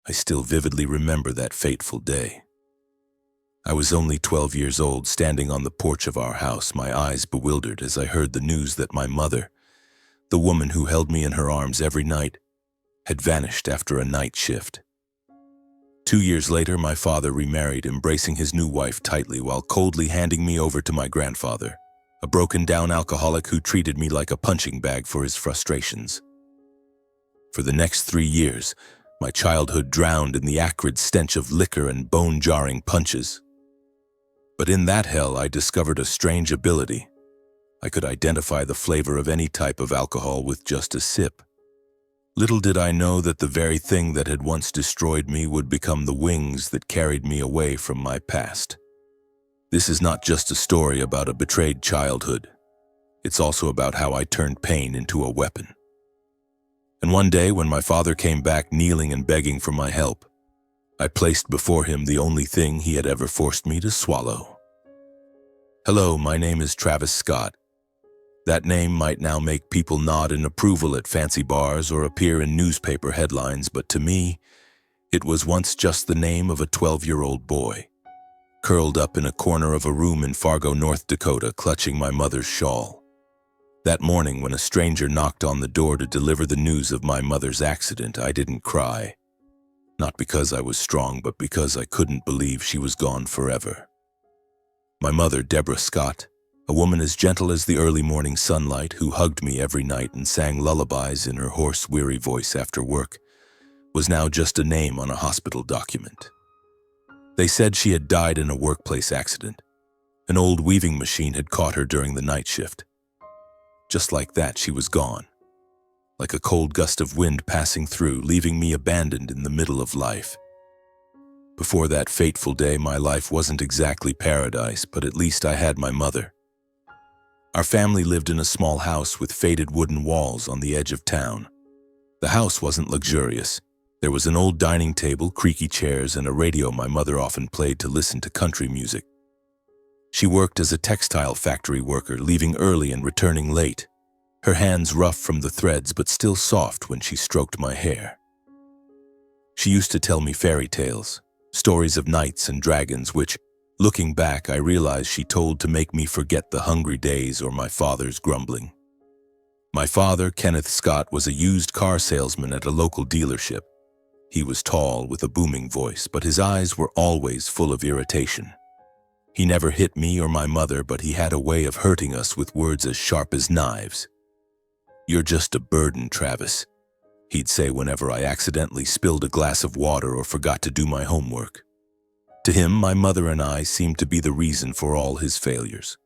I still vividly remember that fateful day. I was only 12 years old, standing on the porch of our house, my eyes bewildered as I heard the news that my mother, the woman who held me in her arms every night, had vanished after a night shift. 2 years later, my father remarried, embracing his new wife tightly while coldly handing me over to my grandfather, a broken-down alcoholic who treated me like a punching bag for his frustrations. For the next 3 years, my childhood drowned in the acrid stench of liquor and bone-jarring punches. But in that hell, I discovered a strange ability. I could identify the flavor of any type of alcohol with just a sip. Little did I know that the very thing that had once destroyed me would become the wings that carried me away from my past. This is not just a story about a betrayed childhood. It's also about how I turned pain into a weapon. And one day, when my father came back kneeling and begging for my help, I placed before him the only thing he had ever forced me to swallow. Hello, my name is Travis Scott. That name might now make people nod in approval at fancy bars or appear in newspaper headlines, but to me, it was once just the name of a 12-year-old boy, curled up in a corner of a room in Fargo, North Dakota, clutching my mother's shawl. That morning, when a stranger knocked on the door to deliver the news of my mother's accident, I didn't cry. Not because I was strong, but because I couldn't believe she was gone forever. My mother, Deborah Scott, a woman as gentle as the early morning sunlight who hugged me every night and sang lullabies in her hoarse, weary voice after work, was now just a name on a hospital document. They said she had died in a workplace accident. An old weaving machine had caught her during the night shift. Just like that, she was gone, like a cold gust of wind passing through, leaving me abandoned in the middle of life. Before that fateful day, my life wasn't exactly paradise, but at least I had my mother. Our family lived in a small house with faded wooden walls on the edge of town. The house wasn't luxurious. There was an old dining table, creaky chairs, and a radio my mother often played to listen to country music. She worked as a textile factory worker, leaving early and returning late, her hands rough from the threads but still soft when she stroked my hair. She used to tell me fairy tales, stories of knights and dragons which, looking back, I realized she told to make me forget the hungry days or my father's grumbling. My father, Kenneth Scott, was a used car salesman at a local dealership. He was tall with a booming voice, but his eyes were always full of irritation. He never hit me or my mother, but he had a way of hurting us with words as sharp as knives. "You're just a burden, Travis," he'd say whenever I accidentally spilled a glass of water or forgot to do my homework. To him, my mother and I seemed to be the reason for all his failures,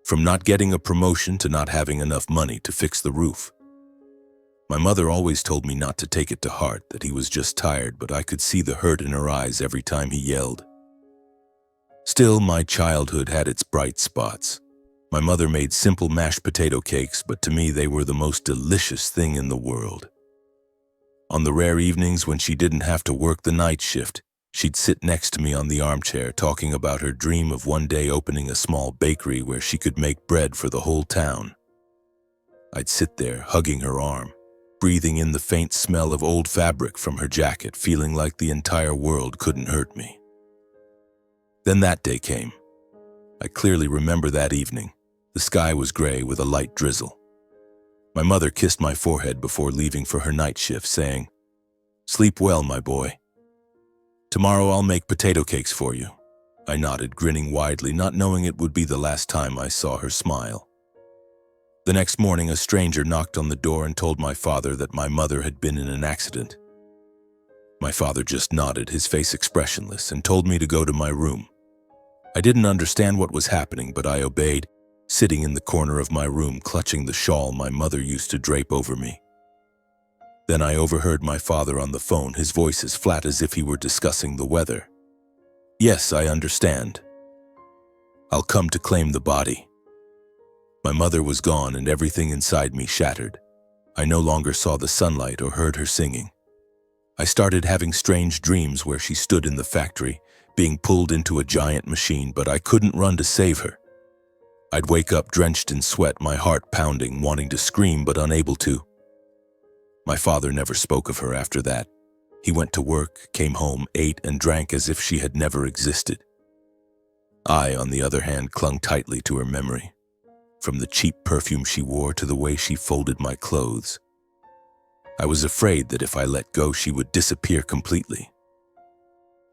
from not getting a promotion to not having enough money to fix the roof. My mother always told me not to take it to heart, that he was just tired, but I could see the hurt in her eyes every time he yelled. Still, my childhood had its bright spots. My mother made simple mashed potato cakes, but to me they were the most delicious thing in the world. On the rare evenings when she didn't have to work the night shift, she'd sit next to me on the armchair talking about her dream of one day opening a small bakery where she could make bread for the whole town. I'd sit there, hugging her arm, breathing in the faint smell of old fabric from her jacket, feeling like the entire world couldn't hurt me. Then that day came. I clearly remember that evening. The sky was gray with a light drizzle. My mother kissed my forehead before leaving for her night shift, saying, "Sleep well, my boy. Tomorrow I'll make potato cakes for you." I nodded, grinning widely, not knowing it would be the last time I saw her smile. The next morning, a stranger knocked on the door and told my father that my mother had been in an accident. My father just nodded, his face expressionless, and told me to go to my room. I didn't understand what was happening, but I obeyed, sitting in the corner of my room, clutching the shawl my mother used to drape over me. Then I overheard my father on the phone, his voice as flat as if he were discussing the weather. "Yes, I understand. I'll come to claim the body." My mother was gone and everything inside me shattered. I no longer saw the sunlight or heard her singing. I started having strange dreams where she stood in the factory, being pulled into a giant machine, but I couldn't run to save her. I'd wake up drenched in sweat, my heart pounding, wanting to scream but unable to. My father never spoke of her after that. He went to work, came home, ate, and drank as if she had never existed. I, on the other hand, clung tightly to her memory, from the cheap perfume she wore to the way she folded my clothes. I was afraid that if I let go, she would disappear completely.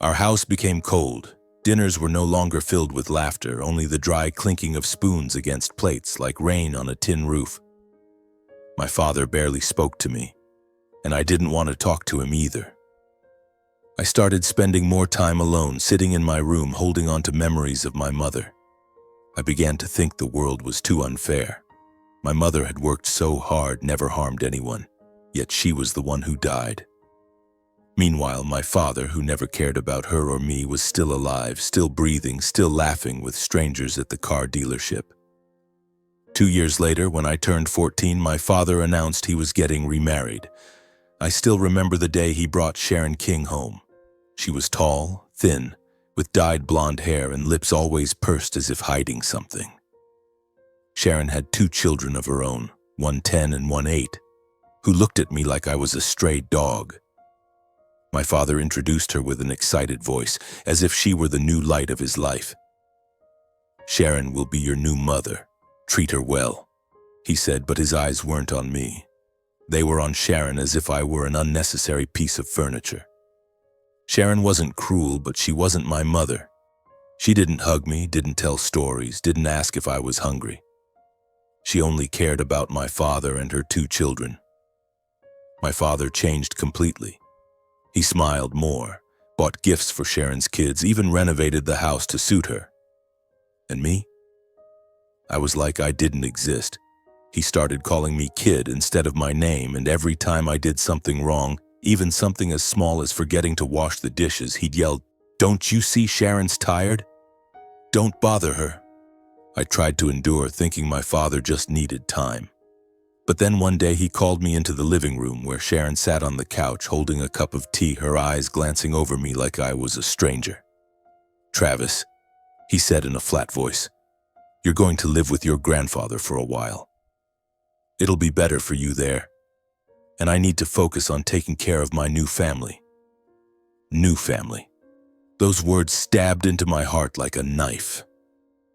Our house became cold. Dinners were no longer filled with laughter, only the dry clinking of spoons against plates like rain on a tin roof. My father barely spoke to me, and I didn't want to talk to him either. I started spending more time alone, sitting in my room, holding on to memories of my mother. I began to think the world was too unfair. My mother had worked so hard, never harmed anyone, yet she was the one who died. Meanwhile, my father, who never cared about her or me, was still alive, still breathing, still laughing with strangers at the car dealership. 2 years later, when I turned 14, my father announced he was getting remarried. I still remember the day he brought Sharon King home. She was tall, thin, with dyed blonde hair and lips always pursed as if hiding something. Sharon had 2 children of her own, one 10 and one 8, who looked at me like I was a stray dog. My father introduced her with an excited voice, as if she were the new light of his life. "Sharon will be your new mother. Treat her well," he said, but his eyes weren't on me. They were on Sharon, as if I were an unnecessary piece of furniture. Sharon wasn't cruel, but she wasn't my mother. She didn't hug me, didn't tell stories, didn't ask if I was hungry. She only cared about my father and her 2 children. My father changed completely. He smiled more, bought gifts for Sharon's kids, even renovated the house to suit her. And me? I was like I didn't exist. He started calling me kid instead of my name, and every time I did something wrong, even something as small as forgetting to wash the dishes, he'd yell, "Don't you see Sharon's tired? Don't bother her." I tried to endure, thinking my father just needed time. But then one day he called me into the living room where Sharon sat on the couch holding a cup of tea, her eyes glancing over me like I was a stranger. "Travis," he said in a flat voice, "you're going to live with your grandfather for a while. It'll be better for you there, and I need to focus on taking care of my new family." New family. Those words stabbed into my heart like a knife.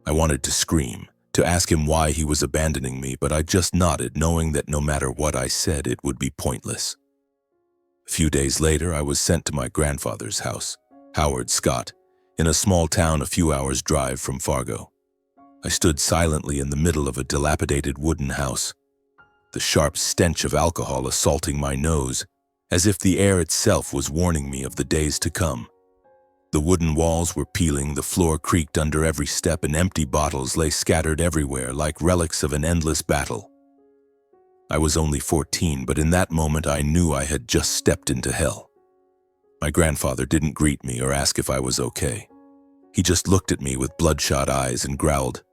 I wanted to scream, to ask him why he was abandoning me, but I just nodded, knowing that no matter what I said, it would be pointless. A few days later, I was sent to my grandfather's house, Howard Scott, in a small town a few hours' drive from Fargo. I stood silently in the middle of a dilapidated wooden house, the sharp stench of alcohol assaulting my nose, as if the air itself was warning me of the days to come. The wooden walls were peeling, the floor creaked under every step, and empty bottles lay scattered everywhere like relics of an endless battle. I was only 14, but in that moment I knew I had just stepped into hell. My grandfather didn't greet me or ask if I was okay. He just looked at me with bloodshot eyes and growled,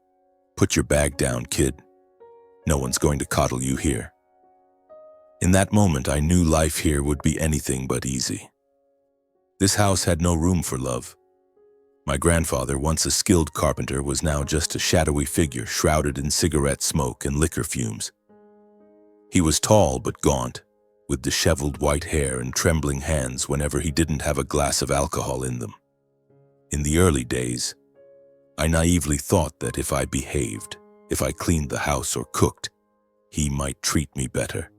"Put your bag down, kid. No one's going to coddle you here." In that moment, I knew life here would be anything but easy. This house had no room for love. My grandfather, once a skilled carpenter, was now just a shadowy figure shrouded in cigarette smoke and liquor fumes. He was tall but gaunt, with disheveled white hair and trembling hands whenever he didn't have a glass of alcohol in them. In the early days, I naively thought that if I behaved, if I cleaned the house or cooked, he might treat me better.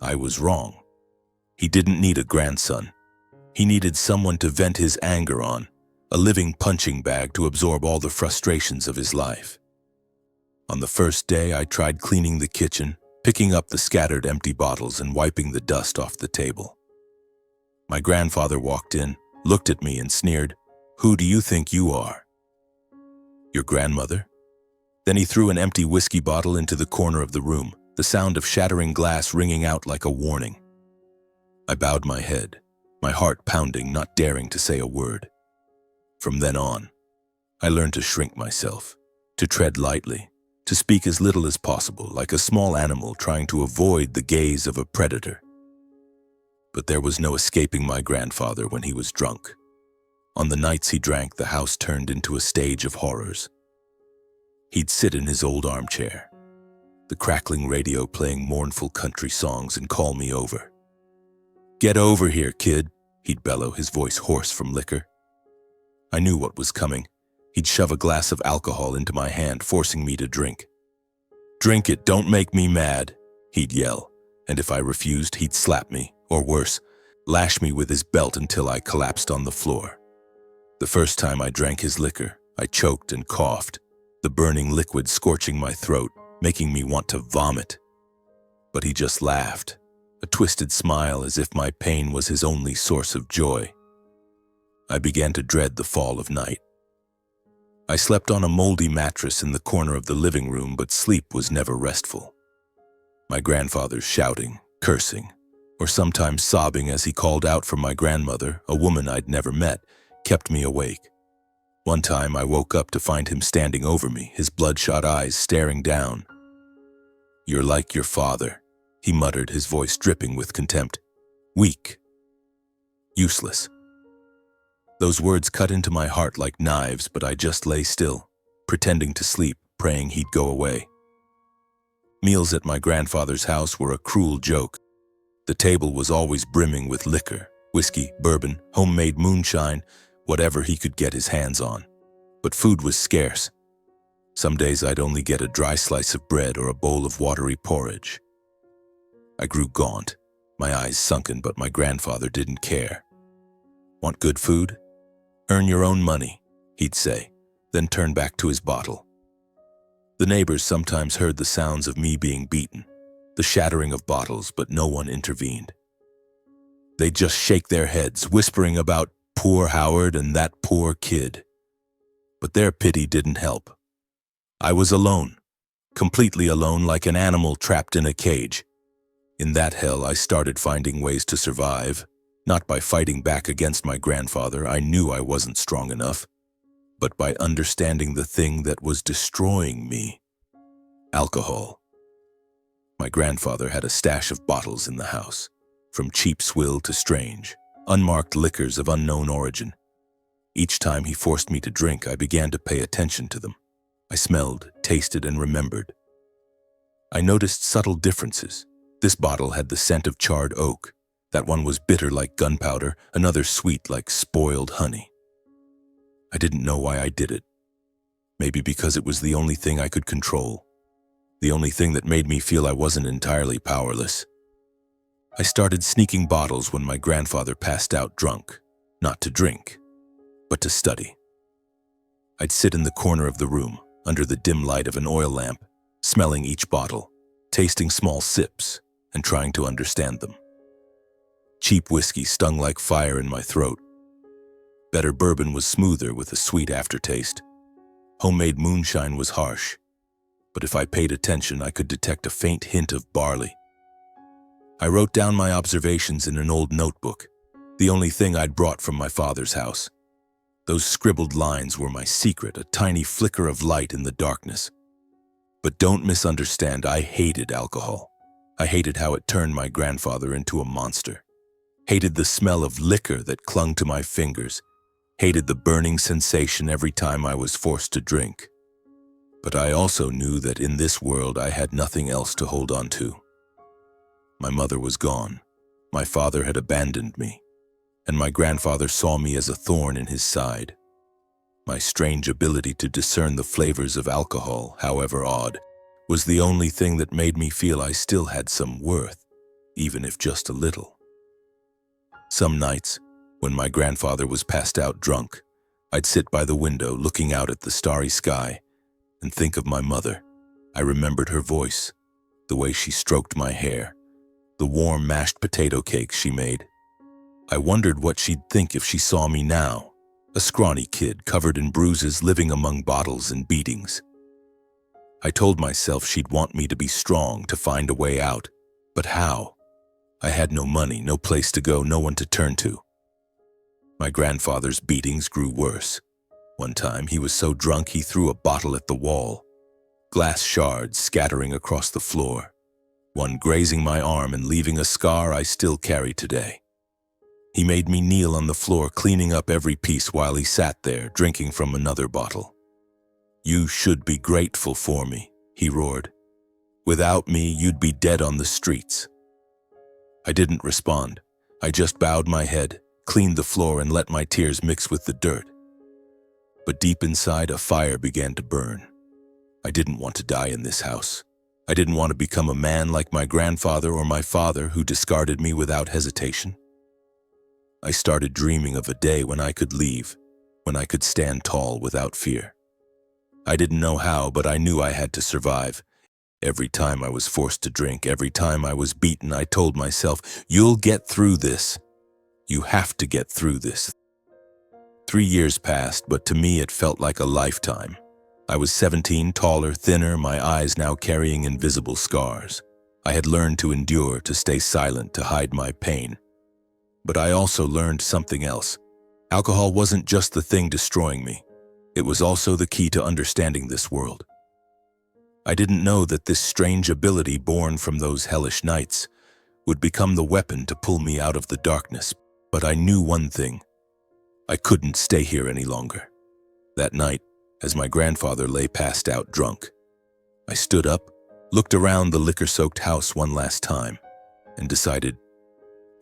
I was wrong. He didn't need a grandson. He needed someone to vent his anger on, a living punching bag to absorb all the frustrations of his life. On the first day, I tried cleaning the kitchen, picking up the scattered empty bottles and wiping the dust off the table. My grandfather walked in, looked at me and sneered, "Who do you think you are? Your grandmother?" Then he threw an empty whiskey bottle into the corner of the room, the sound of shattering glass ringing out like a warning. I bowed my head, my heart pounding, not daring to say a word. From then on, I learned to shrink myself, to tread lightly, to speak as little as possible, like a small animal trying to avoid the gaze of a predator. But there was no escaping my grandfather when he was drunk. On the nights he drank, the house turned into a stage of horrors. He'd sit in his old armchair, the crackling radio playing mournful country songs, and call me over. "Get over here, kid. he'd bellow, his voice hoarse from liquor. I knew what was coming. He'd shove a glass of alcohol into my hand, forcing me to drink. "Drink it, don't make me mad," he'd yell, and if I refused, he'd slap me, or worse, lash me with his belt until I collapsed on the floor. The first time I drank his liquor, I choked and coughed, the burning liquid scorching my throat, making me want to vomit. But he just laughed, a twisted smile as if my pain was his only source of joy. I began to dread the fall of night. I slept on a moldy mattress in the corner of the living room, but sleep was never restful. My grandfather's shouting, cursing, or sometimes sobbing as he called out for my grandmother, a woman I'd never met, kept me awake. One time I woke up to find him standing over me, his bloodshot eyes staring down. "You're like your father," he muttered, his voice dripping with contempt. "Weak. Useless." Those words cut into my heart like knives, but I just lay still, pretending to sleep, praying he'd go away. Meals at my grandfather's house were a cruel joke. The table was always brimming with liquor, whiskey, bourbon, homemade moonshine, whatever he could get his hands on. But food was scarce. Some days I'd only get a dry slice of bread or a bowl of watery porridge. I grew gaunt, my eyes sunken, but my grandfather didn't care. "Want good food? Earn your own money," he'd say, then turn back to his bottle. The neighbors sometimes heard the sounds of me being beaten, the shattering of bottles, but no one intervened. They'd just shake their heads, whispering about poor Howard and that poor kid. But their pity didn't help. I was alone, completely alone, like an animal trapped in a cage. In that hell, I started finding ways to survive, not by fighting back against my grandfather. I knew I wasn't strong enough, but by understanding the thing that was destroying me: alcohol. My grandfather had a stash of bottles in the house, from cheap swill to strange, unmarked liquors of unknown origin. Each time he forced me to drink, I began to pay attention to them. I smelled, tasted, and remembered. I noticed subtle differences. This bottle had the scent of charred oak. That one was bitter like gunpowder, another sweet like spoiled honey. I didn't know why I did it. Maybe because it was the only thing I could control. The only thing that made me feel I wasn't entirely powerless. I started sneaking bottles when my grandfather passed out drunk, not to drink, but to study. I'd sit in the corner of the room, under the dim light of an oil lamp, smelling each bottle, tasting small sips, and trying to understand them. Cheap whiskey stung like fire in my throat. Better bourbon was smoother with a sweet aftertaste. Homemade moonshine was harsh, but if I paid attention, I could detect a faint hint of barley. I wrote down my observations in an old notebook, the only thing I'd brought from my father's house. Those scribbled lines were my secret, a tiny flicker of light in the darkness. But don't misunderstand, I hated alcohol. I hated how it turned my grandfather into a monster. Hated the smell of liquor that clung to my fingers. Hated the burning sensation every time I was forced to drink. But I also knew that in this world I had nothing else to hold on to. My mother was gone. My father had abandoned me. And my grandfather saw me as a thorn in his side. My strange ability to discern the flavors of alcohol, however odd, was the only thing that made me feel I still had some worth, even if just a little. Some nights, when my grandfather was passed out drunk, I'd sit by the window looking out at the starry sky and think of my mother. I remembered her voice, the way she stroked my hair, the warm mashed potato cakes she made. I wondered what she'd think if she saw me now, a scrawny kid covered in bruises living among bottles and beatings. I told myself she'd want me to be strong, to find a way out. But how? I had no money, no place to go, no one to turn to. My grandfather's beatings grew worse. One time he was so drunk he threw a bottle at the wall, glass shards scattering across the floor, one grazing my arm and leaving a scar I still carry today. He made me kneel on the floor, cleaning up every piece while he sat there, drinking from another bottle. "You should be grateful for me," he roared. "Without me, you'd be dead on the streets." I didn't respond. I just bowed my head, cleaned the floor, and let my tears mix with the dirt. But deep inside, a fire began to burn. I didn't want to die in this house. I didn't want to become a man like my grandfather or my father, who discarded me without hesitation. I started dreaming of a day when I could leave, when I could stand tall without fear. I didn't know how, but I knew I had to survive. Every time I was forced to drink, every time I was beaten, I told myself, "You'll get through this. You have to get through this." 3 years passed, but to me it felt like a lifetime. I was 17, taller, thinner, my eyes now carrying invisible scars. I had learned to endure, to stay silent, to hide my pain. But I also learned something else. Alcohol wasn't just the thing destroying me. It was also the key to understanding this world. I didn't know that this strange ability born from those hellish nights would become the weapon to pull me out of the darkness. But I knew one thing. I couldn't stay here any longer. That night, as my grandfather lay passed out drunk, I stood up, looked around the liquor-soaked house one last time, and decided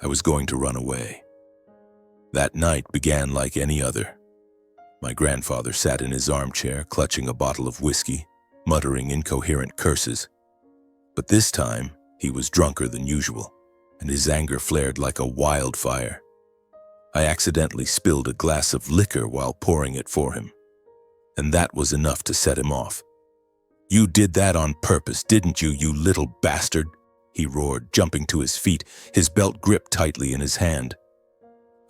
I was going to run away. That night began like any other. My grandfather sat in his armchair, clutching a bottle of whiskey, muttering incoherent curses. But this time, he was drunker than usual, and his anger flared like a wildfire. I accidentally spilled a glass of liquor while pouring it for him, and that was enough to set him off. "You did that on purpose, didn't you, you little bastard?" he roared, jumping to his feet, his belt gripped tightly in his hand.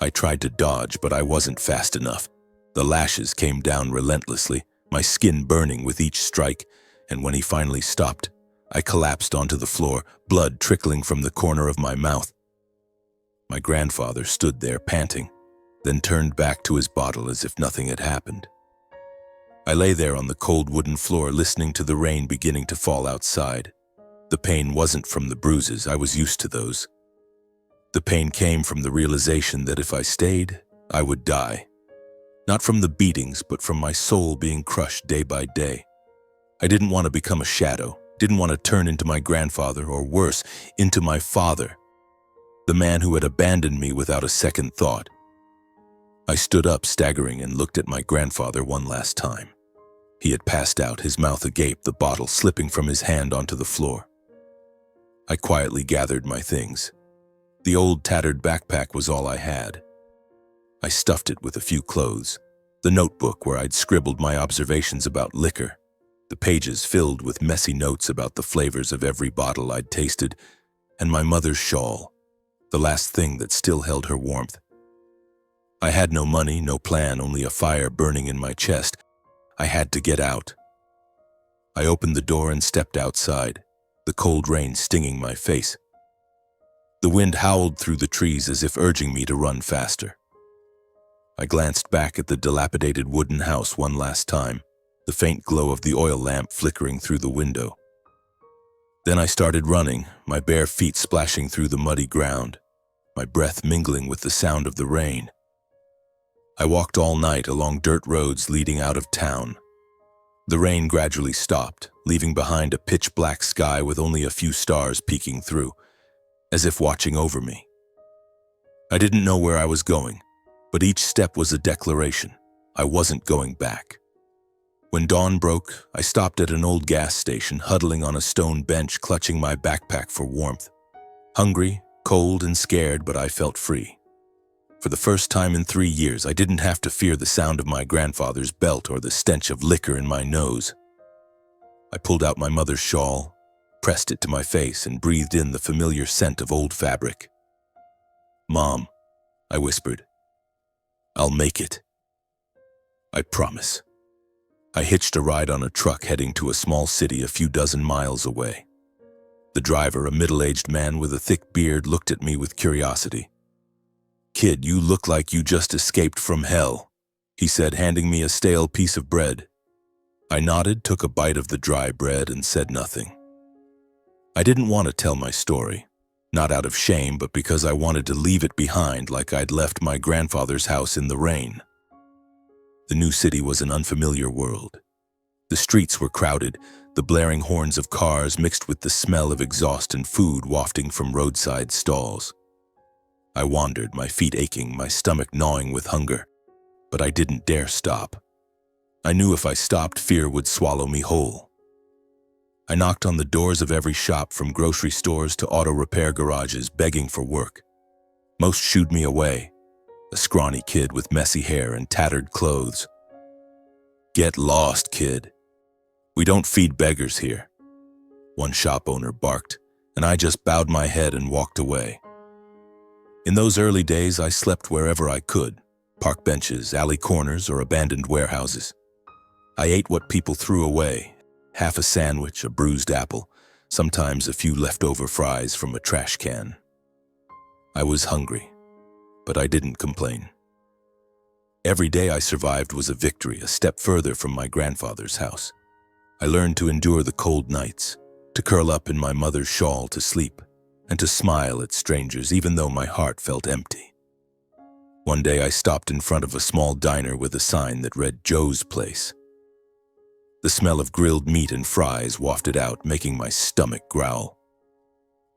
I tried to dodge, but I wasn't fast enough. The lashes came down relentlessly, my skin burning with each strike, and when he finally stopped, I collapsed onto the floor, blood trickling from the corner of my mouth. My grandfather stood there panting, then turned back to his bottle as if nothing had happened. I lay there on the cold wooden floor, listening to the rain beginning to fall outside. The pain wasn't from the bruises, I was used to those. The pain came from the realization that if I stayed, I would die. Not from the beatings, but from my soul being crushed day by day. I didn't want to become a shadow, didn't want to turn into my grandfather, or worse, into my father, the man who had abandoned me without a second thought. I stood up, staggering, and looked at my grandfather one last time. He had passed out, his mouth agape, the bottle slipping from his hand onto the floor. I quietly gathered my things. The old tattered backpack was all I had. I stuffed it with a few clothes, the notebook where I'd scribbled my observations about liquor, the pages filled with messy notes about the flavors of every bottle I'd tasted, and my mother's shawl, the last thing that still held her warmth. I had no money, no plan, only a fire burning in my chest. I had to get out. I opened the door and stepped outside, the cold rain stinging my face. The wind howled through the trees as if urging me to run faster. I glanced back at the dilapidated wooden house one last time, the faint glow of the oil lamp flickering through the window. Then I started running, my bare feet splashing through the muddy ground, my breath mingling with the sound of the rain. I walked all night along dirt roads leading out of town. The rain gradually stopped, leaving behind a pitch-black sky with only a few stars peeking through, as if watching over me. I didn't know where I was going, but each step was a declaration. I wasn't going back. When dawn broke, I stopped at an old gas station, huddling on a stone bench, clutching my backpack for warmth. Hungry, cold, and scared, but I felt free. For the first time in 3 years, I didn't have to fear the sound of my grandfather's belt or the stench of liquor in my nose. I pulled out my mother's shawl, pressed it to my face, and breathed in the familiar scent of old fabric. "Mom," I whispered, "I'll make it. I promise." I hitched a ride on a truck heading to a small city a few dozen miles away. The driver, a middle-aged man with a thick beard, looked at me with curiosity. "Kid, you look like you just escaped from hell," he said, handing me a stale piece of bread. I nodded, took a bite of the dry bread, and said nothing. I didn't want to tell my story, not out of shame, but because I wanted to leave it behind like I'd left my grandfather's house in the rain. The new city was an unfamiliar world. The streets were crowded, the blaring horns of cars mixed with the smell of exhaust and food wafting from roadside stalls. I wandered, my feet aching, my stomach gnawing with hunger. But I didn't dare stop. I knew if I stopped, fear would swallow me whole. I knocked on the doors of every shop, from grocery stores to auto repair garages, begging for work. Most shooed me away, a scrawny kid with messy hair and tattered clothes. "Get lost, kid. We don't feed beggars here," one shop owner barked, and I just bowed my head and walked away. In those early days, I slept wherever I could, park benches, alley corners, or abandoned warehouses. I ate what people threw away, half a sandwich, a bruised apple, sometimes a few leftover fries from a trash can. I was hungry, but I didn't complain. Every day I survived was a victory, a step further from my grandfather's house. I learned to endure the cold nights, to curl up in my mother's shawl to sleep, and to smile at strangers even though my heart felt empty. One day I stopped in front of a small diner with a sign that read "Joe's Place." The smell of grilled meat and fries wafted out, making my stomach growl.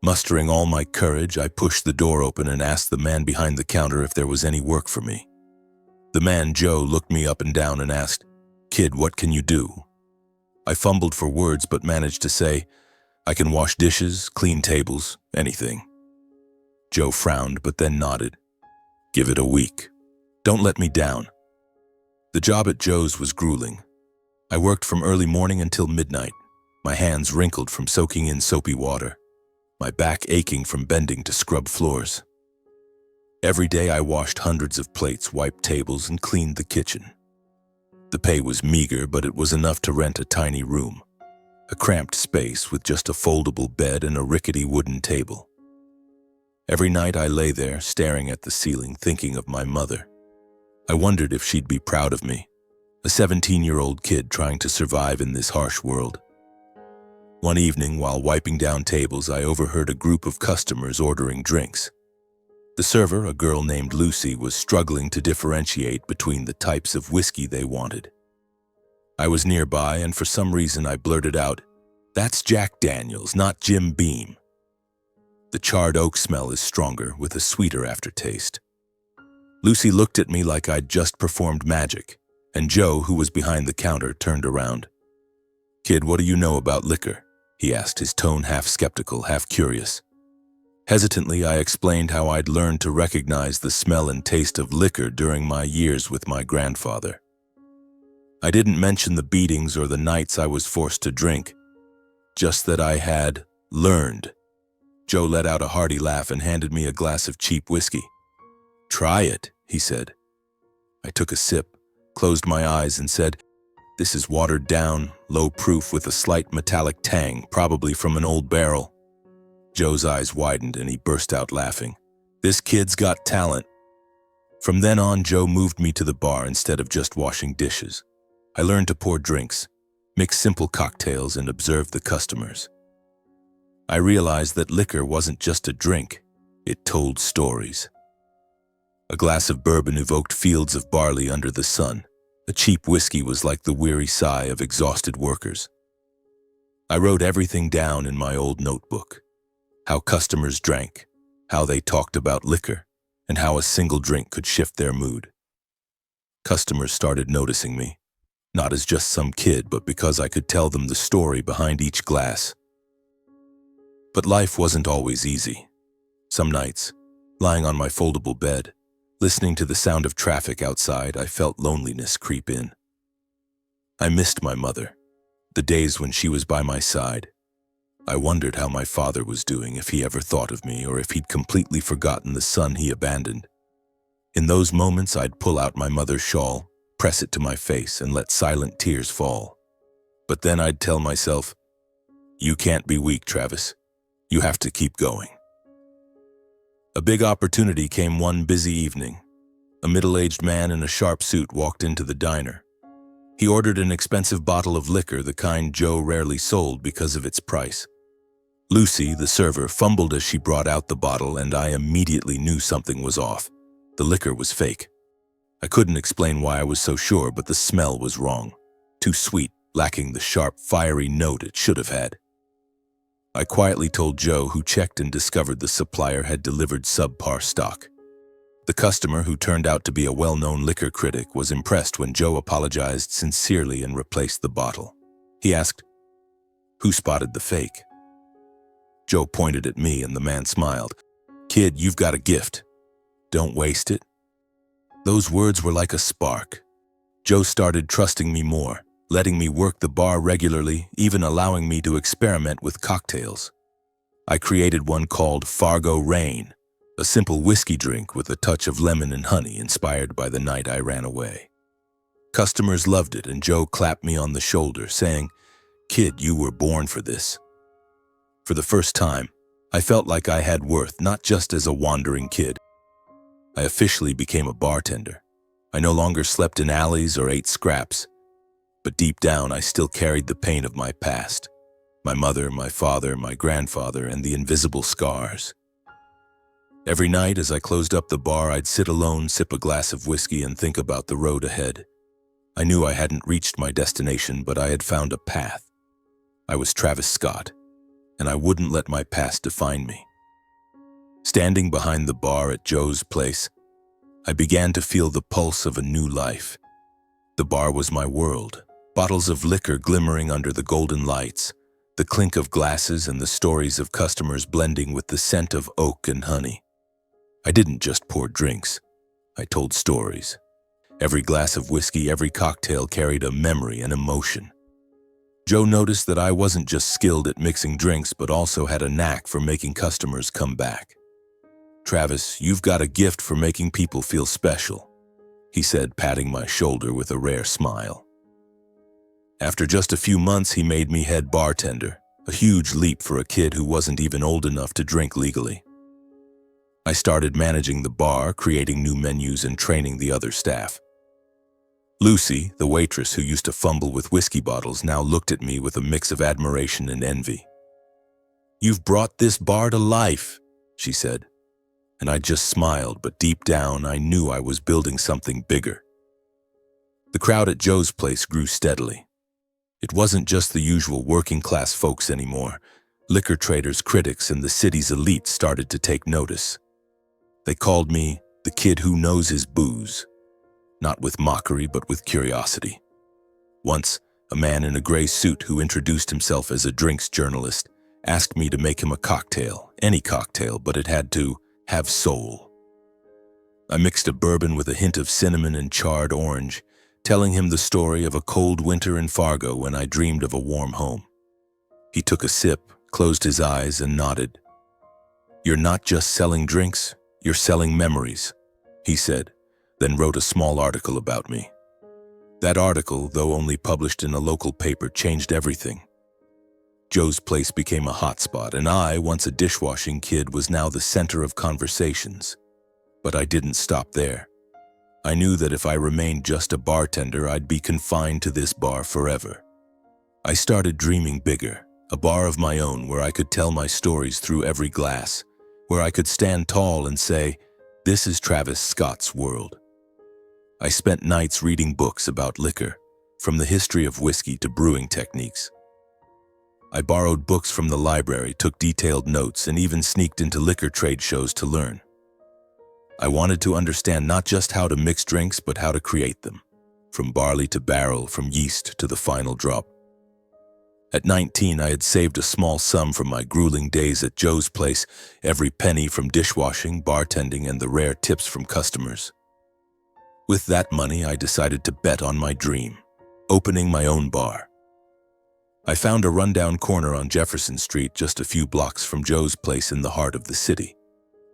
Mustering all my courage, I pushed the door open and asked the man behind the counter if there was any work for me. The man, Joe, looked me up and down and asked, "Kid, what can you do?" I fumbled for words but managed to say, "I can wash dishes, clean tables, anything." Joe frowned but then nodded. "Give it a week. Don't let me down." The job at Joe's was grueling. I worked from early morning until midnight, my hands wrinkled from soaking in soapy water, my back aching from bending to scrub floors. Every day I washed hundreds of plates, wiped tables, and cleaned the kitchen. The pay was meager, but it was enough to rent a tiny room, a cramped space with just a foldable bed and a rickety wooden table. Every night I lay there, staring at the ceiling, thinking of my mother. I wondered if she'd be proud of me, a 17-year-old kid trying to survive in this harsh world. One evening, while wiping down tables, I overheard a group of customers ordering drinks. The server, a girl named Lucy, was struggling to differentiate between the types of whiskey they wanted. I was nearby, and for some reason I blurted out, "That's Jack Daniels, not Jim Beam." The charred oak smell is stronger, with a sweeter aftertaste. Lucy looked at me like I'd just performed magic, and Joe, who was behind the counter, turned around. "Kid, what do you know about liquor?" he asked, his tone half skeptical, half curious. Hesitantly, I explained how I'd learned to recognize the smell and taste of liquor during my years with my grandfather. I didn't mention the beatings or the nights I was forced to drink, just that I had learned. Joe let out a hearty laugh and handed me a glass of cheap whiskey. "Try it," he said. I took a sip, closed my eyes, and said, "This is watered down, low proof with a slight metallic tang, probably from an old barrel." Joe's eyes widened and he burst out laughing. "This kid's got talent." From then on, Joe moved me to the bar instead of just washing dishes. I learned to pour drinks, mix simple cocktails, and observe the customers. I realized that liquor wasn't just a drink, it told stories. A glass of bourbon evoked fields of barley under the sun. A cheap whiskey was like the weary sigh of exhausted workers. I wrote everything down in my old notebook. How customers drank, how they talked about liquor, and how a single drink could shift their mood. Customers started noticing me, not as just some kid, but because I could tell them the story behind each glass. But life wasn't always easy. Some nights, lying on my foldable bed, listening to the sound of traffic outside, I felt loneliness creep in. I missed my mother, the days when she was by my side. I wondered how my father was doing, if he ever thought of me, or if he'd completely forgotten the son he abandoned. In those moments, I'd pull out my mother's shawl, press it to my face, and let silent tears fall. But then I'd tell myself, "You can't be weak, Travis. You have to keep going." A big opportunity came one busy evening. A middle-aged man in a sharp suit walked into the diner. He ordered an expensive bottle of liquor, the kind Joe rarely sold because of its price. Lucy, the server, fumbled as she brought out the bottle, and I immediately knew something was off. The liquor was fake. I couldn't explain why I was so sure, but the smell was wrong. Too sweet, lacking the sharp, fiery note it should have had. I quietly told Joe, who checked and discovered the supplier had delivered subpar stock. The customer, who turned out to be a well-known liquor critic, was impressed when Joe apologized sincerely and replaced the bottle. He asked, "Who spotted the fake?" Joe pointed at me and the man smiled. "Kid, you've got a gift. Don't waste it." Those words were like a spark. Joe started trusting me more, letting me work the bar regularly, even allowing me to experiment with cocktails. I created one called Fargo Rain, a simple whiskey drink with a touch of lemon and honey inspired by the night I ran away. Customers loved it, and Joe clapped me on the shoulder, saying, "Kid, you were born for this." For the first time, I felt like I had worth, not just as a wandering kid. I officially became a bartender. I no longer slept in alleys or ate scraps, but deep down I still carried the pain of my past. My mother, my father, my grandfather, and the invisible scars. Every night as I closed up the bar, I'd sit alone, sip a glass of whiskey, and think about the road ahead. I knew I hadn't reached my destination, but I had found a path. I was Travis Scott, and I wouldn't let my past define me. Standing behind the bar at Joe's place, I began to feel the pulse of a new life. The bar was my world, bottles of liquor glimmering under the golden lights, the clink of glasses and the stories of customers blending with the scent of oak and honey. I didn't just pour drinks, I told stories. Every glass of whiskey, every cocktail carried a memory and emotion. Joe noticed that I wasn't just skilled at mixing drinks, but also had a knack for making customers come back. "Travis, you've got a gift for making people feel special," he said, patting my shoulder with a rare smile. After just a few months, he made me head bartender, a huge leap for a kid who wasn't even old enough to drink legally. I started managing the bar, creating new menus, and training the other staff. Lucy, the waitress who used to fumble with whiskey bottles, now looked at me with a mix of admiration and envy. "You've brought this bar to life," she said. And I just smiled, but deep down I knew I was building something bigger. The crowd at Joe's place grew steadily. It wasn't just the usual working-class folks anymore. Liquor traders, critics, and the city's elite started to take notice. They called me the kid who knows his booze, not with mockery but with curiosity. Once, a man in a gray suit who introduced himself as a drinks journalist asked me to make him a cocktail, any cocktail, but it had to have soul. I mixed a bourbon with a hint of cinnamon and charred orange, telling him the story of a cold winter in Fargo when I dreamed of a warm home. He took a sip, closed his eyes, and nodded. "You're not just selling drinks, you're selling memories," he said, then wrote a small article about me. That article, though only published in a local paper, changed everything. Joe's place became a hotspot, and I, once a dishwashing kid, was now the center of conversations. But I didn't stop there. I knew that if I remained just a bartender, I'd be confined to this bar forever. I started dreaming bigger, a bar of my own where I could tell my stories through every glass, where I could stand tall and say, "This is Travis Scott's world." I spent nights reading books about liquor, from the history of whiskey to brewing techniques. I borrowed books from the library, took detailed notes, and even sneaked into liquor trade shows to learn. I wanted to understand not just how to mix drinks, but how to create them, from barley to barrel, from yeast to the final drop. At 19, I had saved a small sum from my grueling days at Joe's place, every penny from dishwashing, bartending, and the rare tips from customers. With that money, I decided to bet on my dream, opening my own bar. I found a rundown corner on Jefferson Street, just a few blocks from Joe's place in the heart of the city.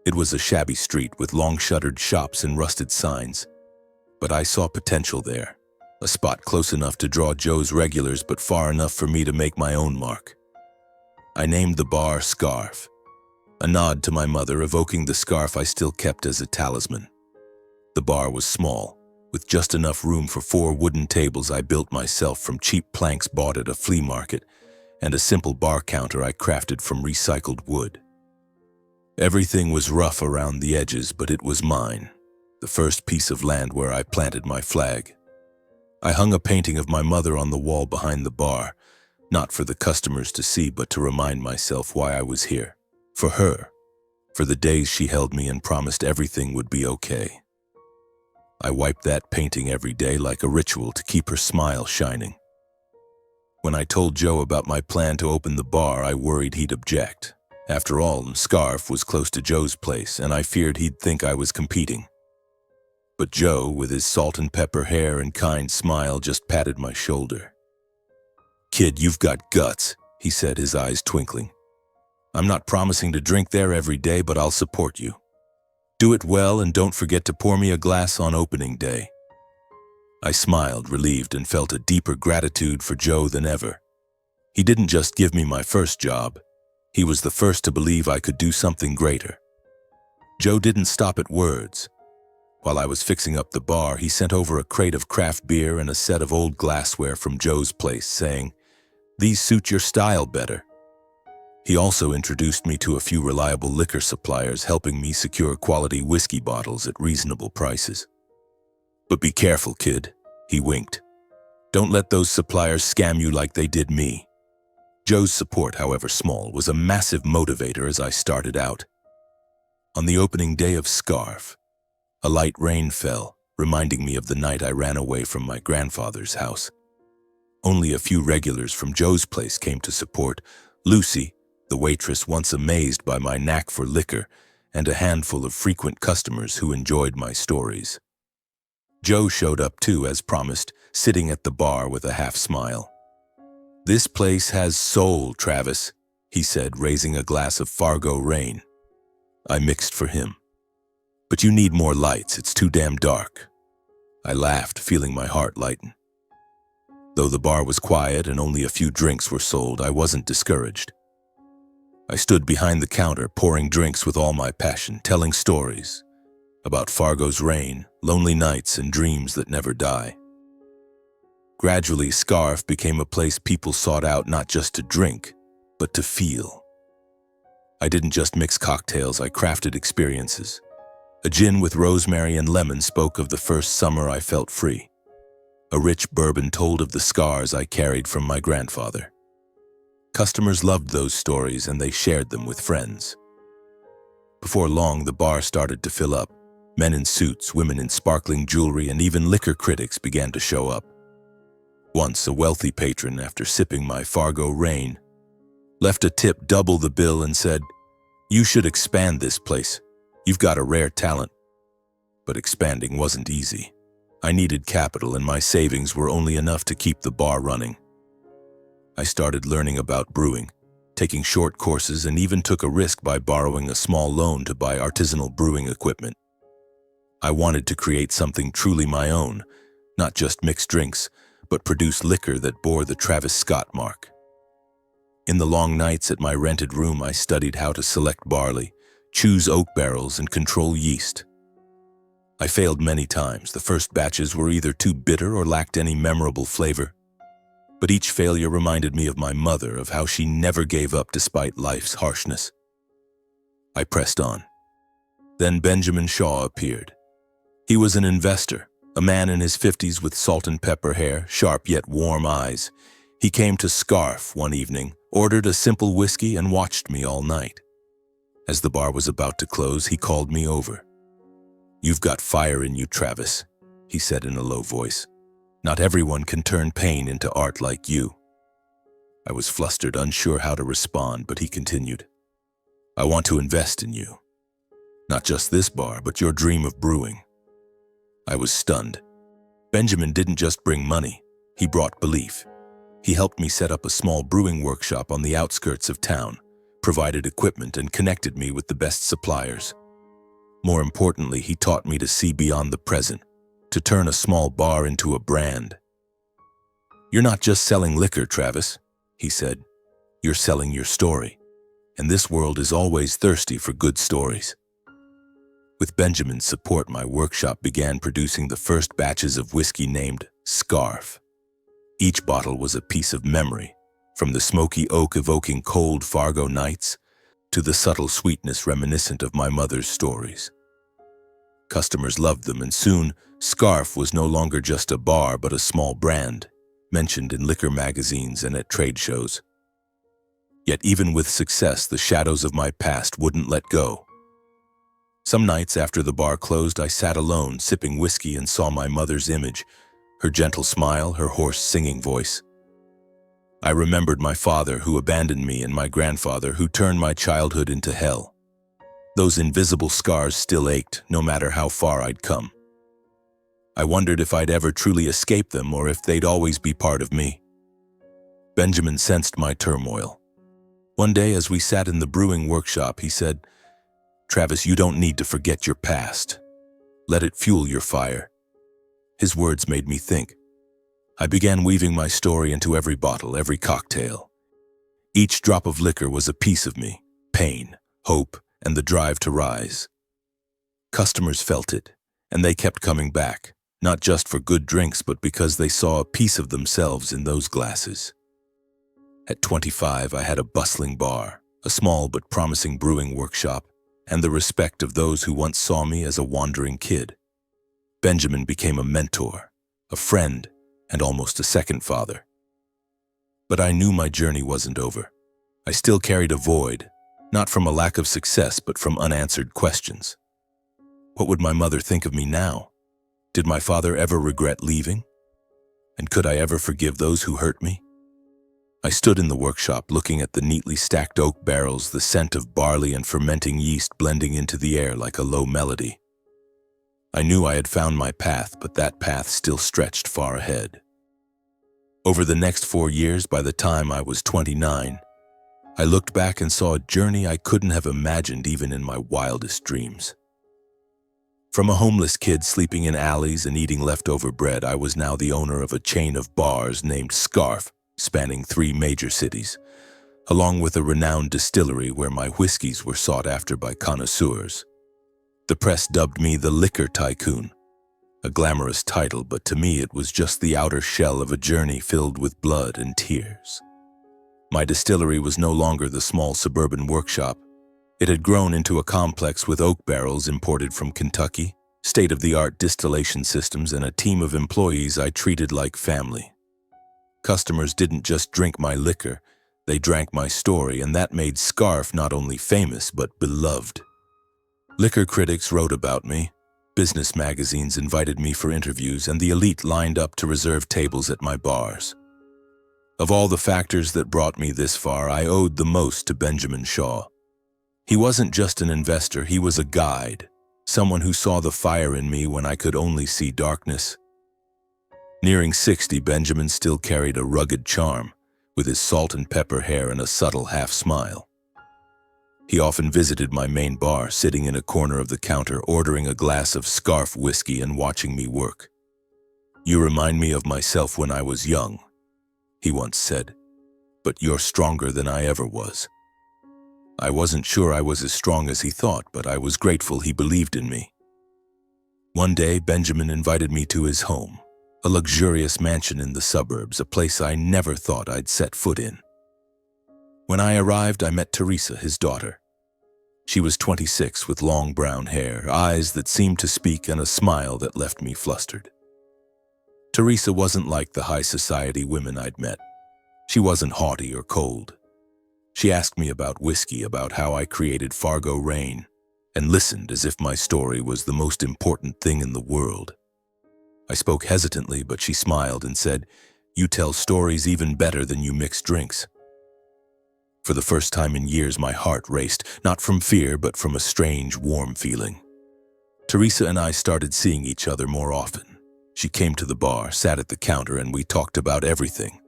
It was a shabby street with long-shuttered shops and rusted signs, but I saw potential there. A spot close enough to draw Joe's regulars, but far enough for me to make my own mark. I named the bar Scarf, a nod to my mother, evoking the scarf I still kept as a talisman. The bar was small, with just enough room for 4 wooden tables I built myself from cheap planks bought at a flea market, and a simple bar counter I crafted from recycled wood. Everything was rough around the edges, but it was mine, the first piece of land where I planted my flag. I hung a painting of my mother on the wall behind the bar, Not for the customers to see, but to remind myself why I was here. For her. For the days she held me and promised everything would be okay. I wiped that painting every day like a ritual to keep her smile shining. When I told Joe about my plan to open the bar, I worried he'd object. After all, Scarf was close to Joe's place, and I feared he'd think I was competing. But Joe, with his salt and pepper hair and kind smile, just patted my shoulder. "Kid, you've got guts," he said, his eyes twinkling. "I'm not promising to drink there every day, but I'll support you. Do it well and don't forget to pour me a glass on opening day." I smiled, relieved, and felt a deeper gratitude for Joe than ever. He didn't just give me my first job. He was the first to believe I could do something greater. Joe didn't stop at words. While I was fixing up the bar, he sent over a crate of craft beer and a set of old glassware from Joe's place, saying, "These suit your style better." He also introduced me to a few reliable liquor suppliers, helping me secure quality whiskey bottles at reasonable prices. "But be careful, kid," he winked. "Don't let those suppliers scam you like they did me." Joe's support, however small, was a massive motivator as I started out. On the opening day of Scarf, a light rain fell, reminding me of the night I ran away from my grandfather's house. Only a few regulars from Joe's place came to support: Lucy, the waitress once amazed by my knack for liquor, and a handful of frequent customers who enjoyed my stories. Joe showed up too, as promised, sitting at the bar with a half smile. "This place has soul, Travis," he said, raising a glass of Fargo Rain. I mixed for him. "But you need more lights, it's too damn dark." I laughed, feeling my heart lighten. Though the bar was quiet and only a few drinks were sold, I wasn't discouraged. I stood behind the counter, pouring drinks with all my passion, telling stories about Fargo's rain, lonely nights, and dreams that never die. Gradually, Scarf became a place people sought out not just to drink, but to feel. I didn't just mix cocktails, I crafted experiences. A gin with rosemary and lemon spoke of the first summer I felt free. A rich bourbon told of the scars I carried from my grandfather. Customers loved those stories and they shared them with friends. Before long, the bar started to fill up. Men in suits, women in sparkling jewelry, and even liquor critics began to show up. Once, a wealthy patron, after sipping my Fargo Rain, left a tip double the bill and said, "You should expand this place. You've got a rare talent." But expanding wasn't easy. I needed capital, and my savings were only enough to keep the bar running. I started learning about brewing, taking short courses, and even took a risk by borrowing a small loan to buy artisanal brewing equipment. I wanted to create something truly my own, not just mix drinks, but produce liquor that bore the Travis Scott mark. In the long nights at my rented room, I studied how to select barley, choose oak barrels, and control yeast. I failed many times. The first batches were either too bitter or lacked any memorable flavor. But each failure reminded me of my mother, of how she never gave up despite life's harshness. I pressed on. Then Benjamin Shaw appeared. He was an investor, a man in his 50s with salt and pepper hair, sharp yet warm eyes. He came to Scarf one evening, ordered a simple whiskey, and watched me all night. As the bar was about to close, he called me over. "You've got fire in you, Travis," he said in a low voice. "Not everyone can turn pain into art like you." I was flustered, unsure how to respond, but he continued, "I want to invest in you. Not just this bar, but your dream of brewing." I was stunned. Benjamin didn't just bring money, he brought belief. He helped me set up a small brewing workshop on the outskirts of town, provided equipment, and connected me with the best suppliers. More importantly, he taught me to see beyond the present, to turn a small bar into a brand. "You're not just selling liquor, Travis," he said. "You're selling your story, and this world is always thirsty for good stories." With Benjamin's support, my workshop began producing the first batches of whiskey named Scarf. Each bottle was a piece of memory, from the smoky oak evoking cold Fargo nights to the subtle sweetness reminiscent of my mother's stories. Customers loved them, and soon Scarf was no longer just a bar but a small brand. mentioned in liquor magazines and at trade shows. Yet even with success, the shadows of my past wouldn't let go. Some nights after the bar closed, I sat alone, sipping whiskey, and saw my mother's image, her gentle smile, her hoarse singing voice. I remembered my father who abandoned me and my grandfather who turned my childhood into hell. Those invisible scars still ached, no matter how far I'd come. I wondered if I'd ever truly escape them or if they'd always be part of me. Benjamin sensed my turmoil. One day, as we sat in the brewing workshop, he said, "Travis, you don't need to forget your past. Let it fuel your fire." His words made me think. I began weaving my story into every bottle, every cocktail. Each drop of liquor was a piece of me, pain, hope, and the drive to rise. Customers felt it, and they kept coming back, not just for good drinks, but because they saw a piece of themselves in those glasses. At 25, I had a bustling bar, a small but promising brewing workshop, and the respect of those who once saw me as a wandering kid. Benjamin became a mentor, a friend, and almost a second father. But I knew my journey wasn't over. I still carried a void, not from a lack of success, but from unanswered questions. What would my mother think of me now? Did my father ever regret leaving? And could I ever forgive those who hurt me? I stood in the workshop looking at the neatly stacked oak barrels, the scent of barley and fermenting yeast blending into the air like a low melody. I knew I had found my path, but that path still stretched far ahead. Over the next 4 years, by the time I was 29, I looked back and saw a journey I couldn't have imagined even in my wildest dreams. From a homeless kid sleeping in alleys and eating leftover bread, I was now the owner of a chain of bars named Scarf, spanning 3 major cities, along with a renowned distillery where my whiskeys were sought after by connoisseurs. The press dubbed me the Liquor Tycoon, a glamorous title, but to me it was just the outer shell of a journey filled with blood and tears. My distillery was no longer the small suburban workshop. It had grown into a complex with oak barrels imported from Kentucky, state-of-the-art distillation systems, and a team of employees I treated like family. Customers didn't just drink my liquor, they drank my story, and that made Scarf not only famous but beloved. Liquor critics wrote about me, business magazines invited me for interviews, and the elite lined up to reserve tables at my bars. Of all the factors that brought me this far, I owed the most to Benjamin Shaw. He wasn't just an investor, he was a guide, someone who saw the fire in me when I could only see darkness. Nearing 60, Benjamin still carried a rugged charm, with his salt and pepper hair and a subtle half-smile. He often visited my main bar, sitting in a corner of the counter, ordering a glass of Scarf whiskey and watching me work. "You remind me of myself when I was young," he once said, "but you're stronger than I ever was." I wasn't sure I was as strong as he thought, but I was grateful he believed in me. One day, Benjamin invited me to his home, a luxurious mansion in the suburbs, a place I never thought I'd set foot in. When I arrived, I met Teresa, his daughter. She was 26 with long brown hair, eyes that seemed to speak, and a smile that left me flustered. Teresa wasn't like the high society women I'd met. She wasn't haughty or cold. She asked me about whiskey, about how I created Fargo Rain, and listened as if my story was the most important thing in the world. I spoke hesitantly, but she smiled and said, "You tell stories even better than you mix drinks." For the first time in years, my heart raced, not from fear, but from a strange, warm feeling. Teresa and I started seeing each other more often. She came to the bar, sat at the counter, and we talked about everything.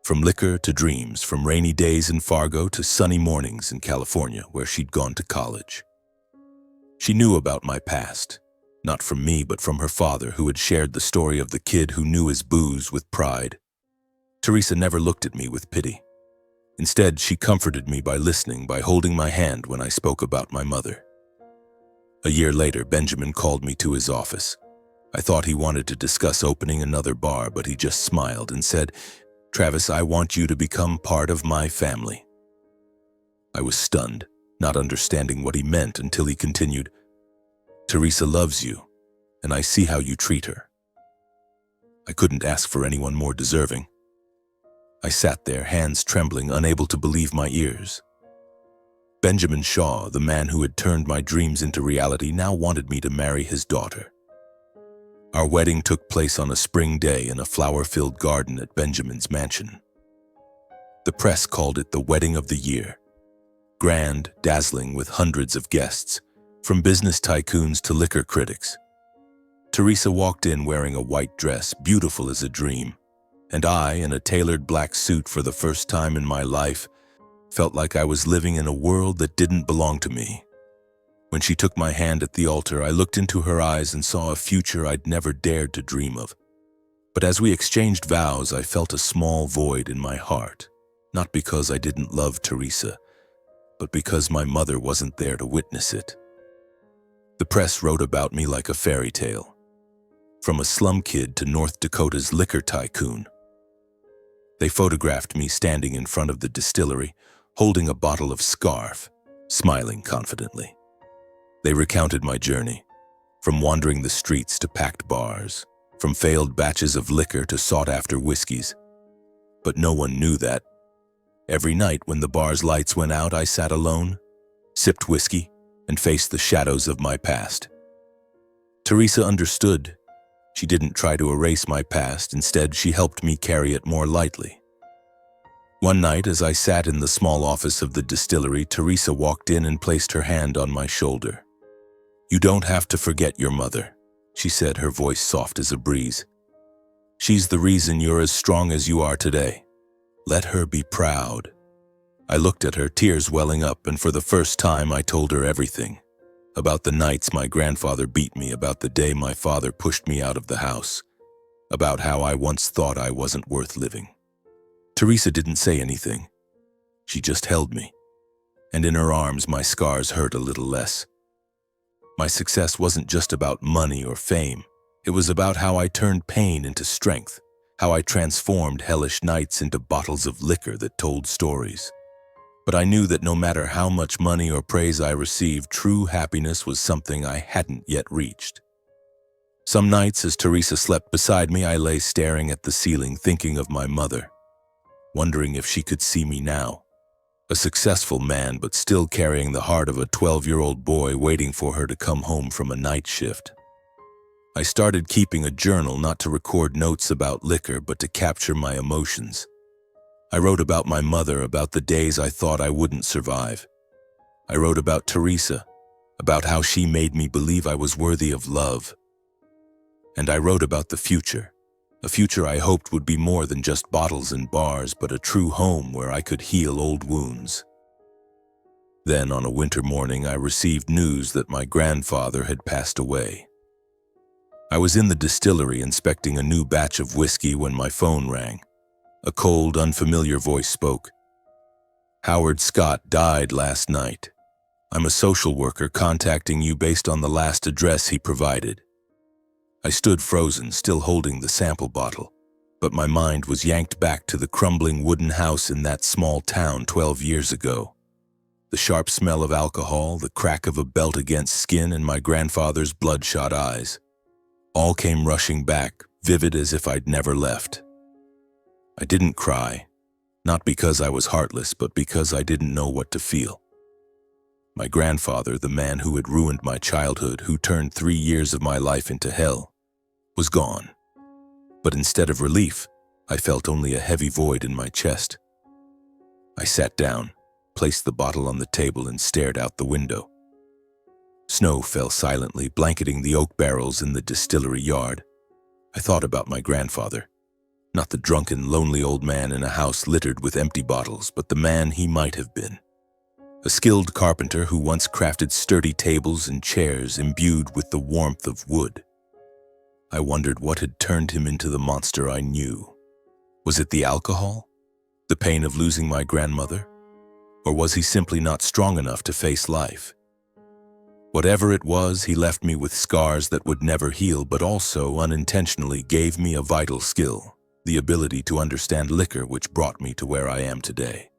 From liquor to dreams, from rainy days in Fargo to sunny mornings in California, where she'd gone to college. She knew about my past, not from me, but from her father, who had shared the story of the kid who knew his booze with pride. Teresa never looked at me with pity. Instead, she comforted me by listening, by holding my hand when I spoke about my mother. A year later, Benjamin called me to his office. I thought he wanted to discuss opening another bar, but he just smiled and said, "Travis, I want you to become part of my family." I was stunned, not understanding what he meant, until he continued, "Teresa loves you, and I see how you treat her." I couldn't ask for anyone more deserving. I sat there, hands trembling, unable to believe my ears. Benjamin Shaw, the man who had turned my dreams into reality, now wanted me to marry his daughter. Our wedding took place on a spring day in a flower-filled garden at Benjamin's mansion. The press called it the wedding of the year. Grand, dazzling, with hundreds of guests, from business tycoons to liquor critics. Teresa walked in wearing a white dress, beautiful as a dream, and I, in a tailored black suit for the first time in my life, felt like I was living in a world that didn't belong to me. When she took my hand at the altar, I looked into her eyes and saw a future I'd never dared to dream of. But as we exchanged vows, I felt a small void in my heart, not because I didn't love Teresa, but because my mother wasn't there to witness it. The press wrote about me like a fairy tale, from a slum kid to North Dakota's liquor tycoon. They photographed me standing in front of the distillery, holding a bottle of Scarf, smiling confidently. They recounted my journey, from wandering the streets to packed bars, from failed batches of liquor to sought-after whiskeys. But no one knew that. Every night when the bar's lights went out, I sat alone, sipped whiskey, and faced the shadows of my past. Teresa understood. She didn't try to erase my past. Instead, she helped me carry it more lightly. One night, as I sat in the small office of the distillery, Teresa walked in and placed her hand on my shoulder. "You don't have to forget your mother," she said, her voice soft as a breeze. "She's the reason you're as strong as you are today. Let her be proud." I looked at her, tears welling up, and for the first time I told her everything. About the nights my grandfather beat me, about the day my father pushed me out of the house, about how I once thought I wasn't worth living. Teresa didn't say anything. She just held me, and in her arms my scars hurt a little less. My success wasn't just about money or fame. It was about how I turned pain into strength, how I transformed hellish nights into bottles of liquor that told stories. But I knew that no matter how much money or praise I received, true happiness was something I hadn't yet reached. Some nights, as Teresa slept beside me, I lay staring at the ceiling, thinking of my mother, wondering if she could see me now. A successful man, but still carrying the heart of a 12-year-old boy, waiting for her to come home from a night shift. I started keeping a journal, not to record notes about liquor, but to capture my emotions. I wrote about my mother, about the days I thought I wouldn't survive. I wrote about Teresa, about how she made me believe I was worthy of love. And I wrote about the future, a future I hoped would be more than just bottles and bars, but a true home where I could heal old wounds. Then, on a winter morning, I received news that my grandfather had passed away. I was in the distillery inspecting a new batch of whiskey when my phone rang. A cold, unfamiliar voice spoke. "Howard Scott died last night. I'm a social worker contacting you based on the last address he provided." I stood frozen, still holding the sample bottle, but my mind was yanked back to the crumbling wooden house in that small town 12 years ago. The sharp smell of alcohol, the crack of a belt against skin, and my grandfather's bloodshot eyes. All came rushing back, vivid as if I'd never left. I didn't cry, not because I was heartless, but because I didn't know what to feel. My grandfather, the man who had ruined my childhood, who turned 3 years of my life into hell, was gone. But instead of relief, I felt only a heavy void in my chest. I sat down, placed the bottle on the table, and stared out the window. Snow fell silently, blanketing the oak barrels in the distillery yard. I thought about my grandfather, not the drunken, lonely old man in a house littered with empty bottles, but the man he might have been. A skilled carpenter who once crafted sturdy tables and chairs imbued with the warmth of wood. I wondered what had turned him into the monster I knew. Was it the alcohol? The pain of losing my grandmother? Or was he simply not strong enough to face life? Whatever it was, he left me with scars that would never heal, but also unintentionally gave me a vital skill, the ability to understand liquor, which brought me to where I am today.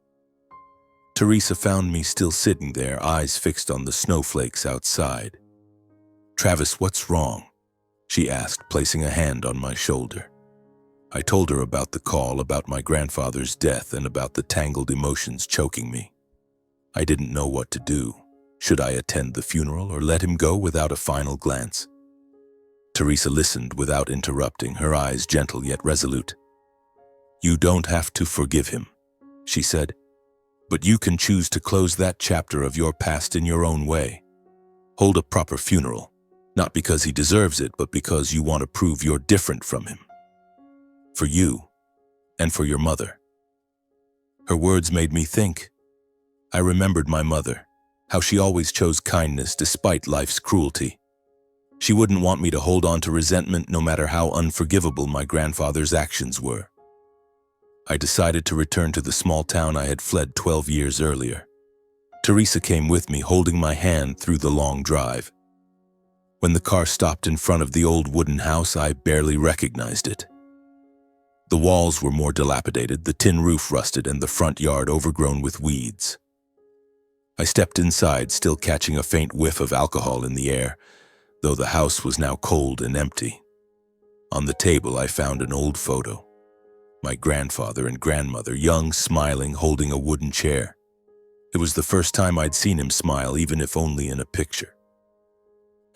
Teresa found me still sitting there, eyes fixed on the snowflakes outside. "Travis, what's wrong?" she asked, placing a hand on my shoulder. I told her about the call, about my grandfather's death, and about the tangled emotions choking me. I didn't know what to do. Should I attend the funeral or let him go without a final glance? Teresa listened without interrupting, her eyes gentle yet resolute. "You don't have to forgive him," she said, "but you can choose to close that chapter of your past in your own way. Hold a proper funeral, not because he deserves it, but because you want to prove you're different from him. For you, and for your mother." Her words made me think. I remembered my mother, how she always chose kindness despite life's cruelty. She wouldn't want me to hold on to resentment no matter how unforgivable my grandfather's actions were. I decided to return to the small town I had fled 12 years earlier. Teresa came with me, holding my hand through the long drive. When the car stopped in front of the old wooden house, I barely recognized it. The walls were more dilapidated, the tin roof rusted, and the front yard overgrown with weeds. I stepped inside, still catching a faint whiff of alcohol in the air, though the house was now cold and empty. On the table, I found an old photo. My grandfather and grandmother, young, smiling, holding a wooden chair. It was the first time I'd seen him smile, even if only in a picture.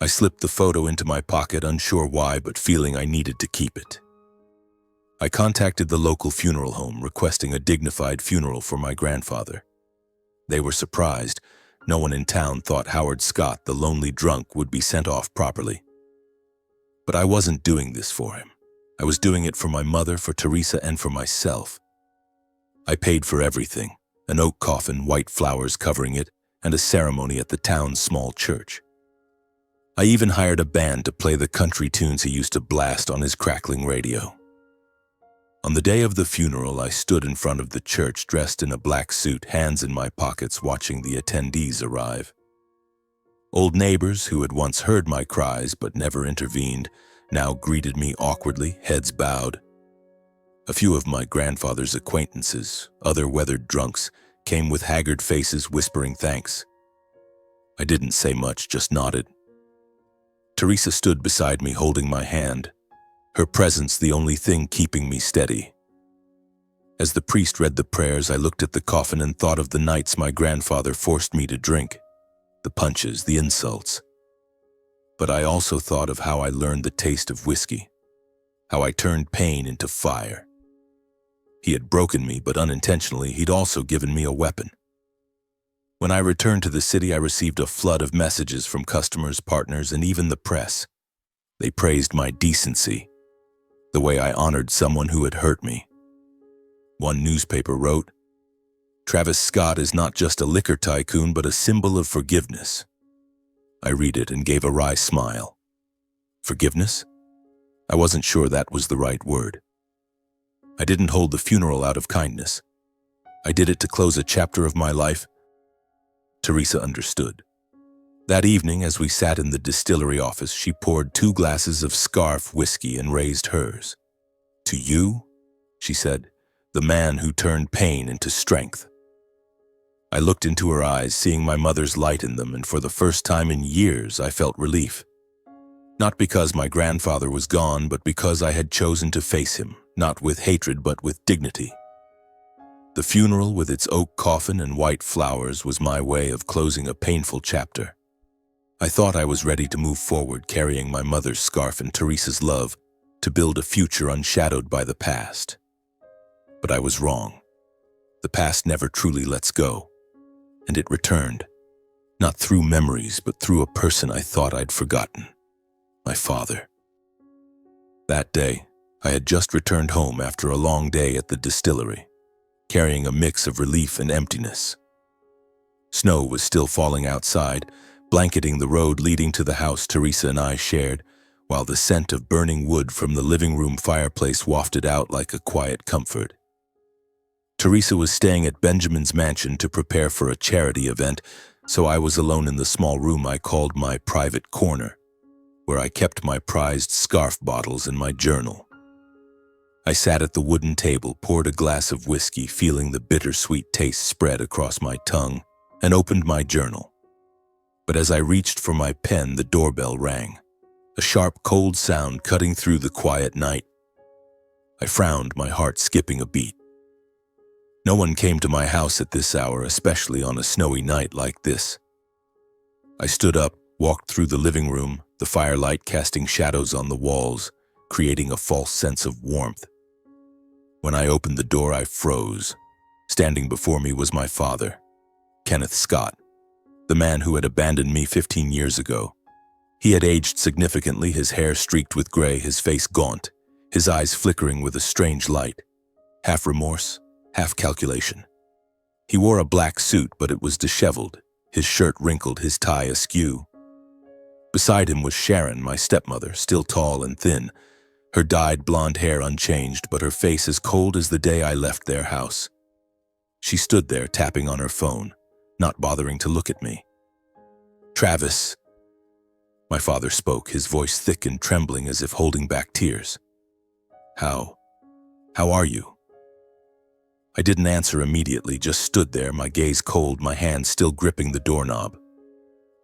I slipped the photo into my pocket, unsure why, but feeling I needed to keep it. I contacted the local funeral home, requesting a dignified funeral for my grandfather. They were surprised. No one in town thought Howard Scott, the lonely drunk, would be sent off properly. But I wasn't doing this for him. I was doing it for my mother, for Teresa, and for myself. I paid for everything: an oak coffin, white flowers covering it, and a ceremony at the town's small church. I even hired a band to play the country tunes he used to blast on his crackling radio. On the day of the funeral, I stood in front of the church dressed in a black suit, hands in my pockets, watching the attendees arrive. Old neighbors who had once heard my cries but never intervened now greeted me awkwardly, heads bowed. A few of my grandfather's acquaintances, other weathered drunks, came with haggard faces, whispering thanks. I didn't say much, just nodded. Teresa stood beside me, holding my hand, her presence the only thing keeping me steady. As the priest read the prayers, I looked at the coffin and thought of the nights my grandfather forced me to drink, the punches, the insults. But I also thought of how I learned the taste of whiskey, how I turned pain into fire. He had broken me, but unintentionally, he'd also given me a weapon. When I returned to the city, I received a flood of messages from customers, partners, and even the press. They praised my decency, the way I honored someone who had hurt me. One newspaper wrote, "Travis Scott is not just a liquor tycoon, but a symbol of forgiveness." I read it and gave a wry smile. Forgiveness? I wasn't sure that was the right word. I didn't hold the funeral out of kindness. I did it to close a chapter of my life. Teresa understood. That evening, as we sat in the distillery office, she poured 2 glasses of Scarf whiskey and raised hers. "To you," she said, "the man who turned pain into strength." I looked into her eyes, seeing my mother's light in them, and for the first time in years, I felt relief. Not because my grandfather was gone, but because I had chosen to face him, not with hatred, but with dignity. The funeral, with its oak coffin and white flowers, was my way of closing a painful chapter. I thought I was ready to move forward, carrying my mother's scarf and Teresa's love to build a future unshadowed by the past. But I was wrong. The past never truly lets go, and it returned, not through memories, but through a person I thought I'd forgotten, my father. That day, I had just returned home after a long day at the distillery, carrying a mix of relief and emptiness. Snow was still falling outside, blanketing the road leading to the house Teresa and I shared, while the scent of burning wood from the living room fireplace wafted out like a quiet comfort. Teresa was staying at Benjamin's mansion to prepare for a charity event, so I was alone in the small room I called my private corner, where I kept my prized scarf bottles and my journal. I sat at the wooden table, poured a glass of whiskey, feeling the bittersweet taste spread across my tongue, and opened my journal. But as I reached for my pen, the doorbell rang, a sharp, cold sound cutting through the quiet night. I frowned, my heart skipping a beat. No one came to my house at this hour, especially on a snowy night like this. I stood up, walked through the living room, the firelight casting shadows on the walls, creating a false sense of warmth. When I opened the door, I froze. Standing before me was my father, Kenneth Scott, the man who had abandoned me 15 years ago. He had aged significantly, his hair streaked with gray, his face gaunt, his eyes flickering with a strange light, half remorse, half calculation. He wore a black suit, but it was disheveled, his shirt wrinkled, his tie askew. Beside him was Sharon, my stepmother, still tall and thin, her dyed blonde hair unchanged, but her face as cold as the day I left their house. She stood there, tapping on her phone, not bothering to look at me. "Travis," my father spoke, his voice thick and trembling as if holding back tears. How are you?" I didn't answer immediately, just stood there, my gaze cold, my hand still gripping the doorknob.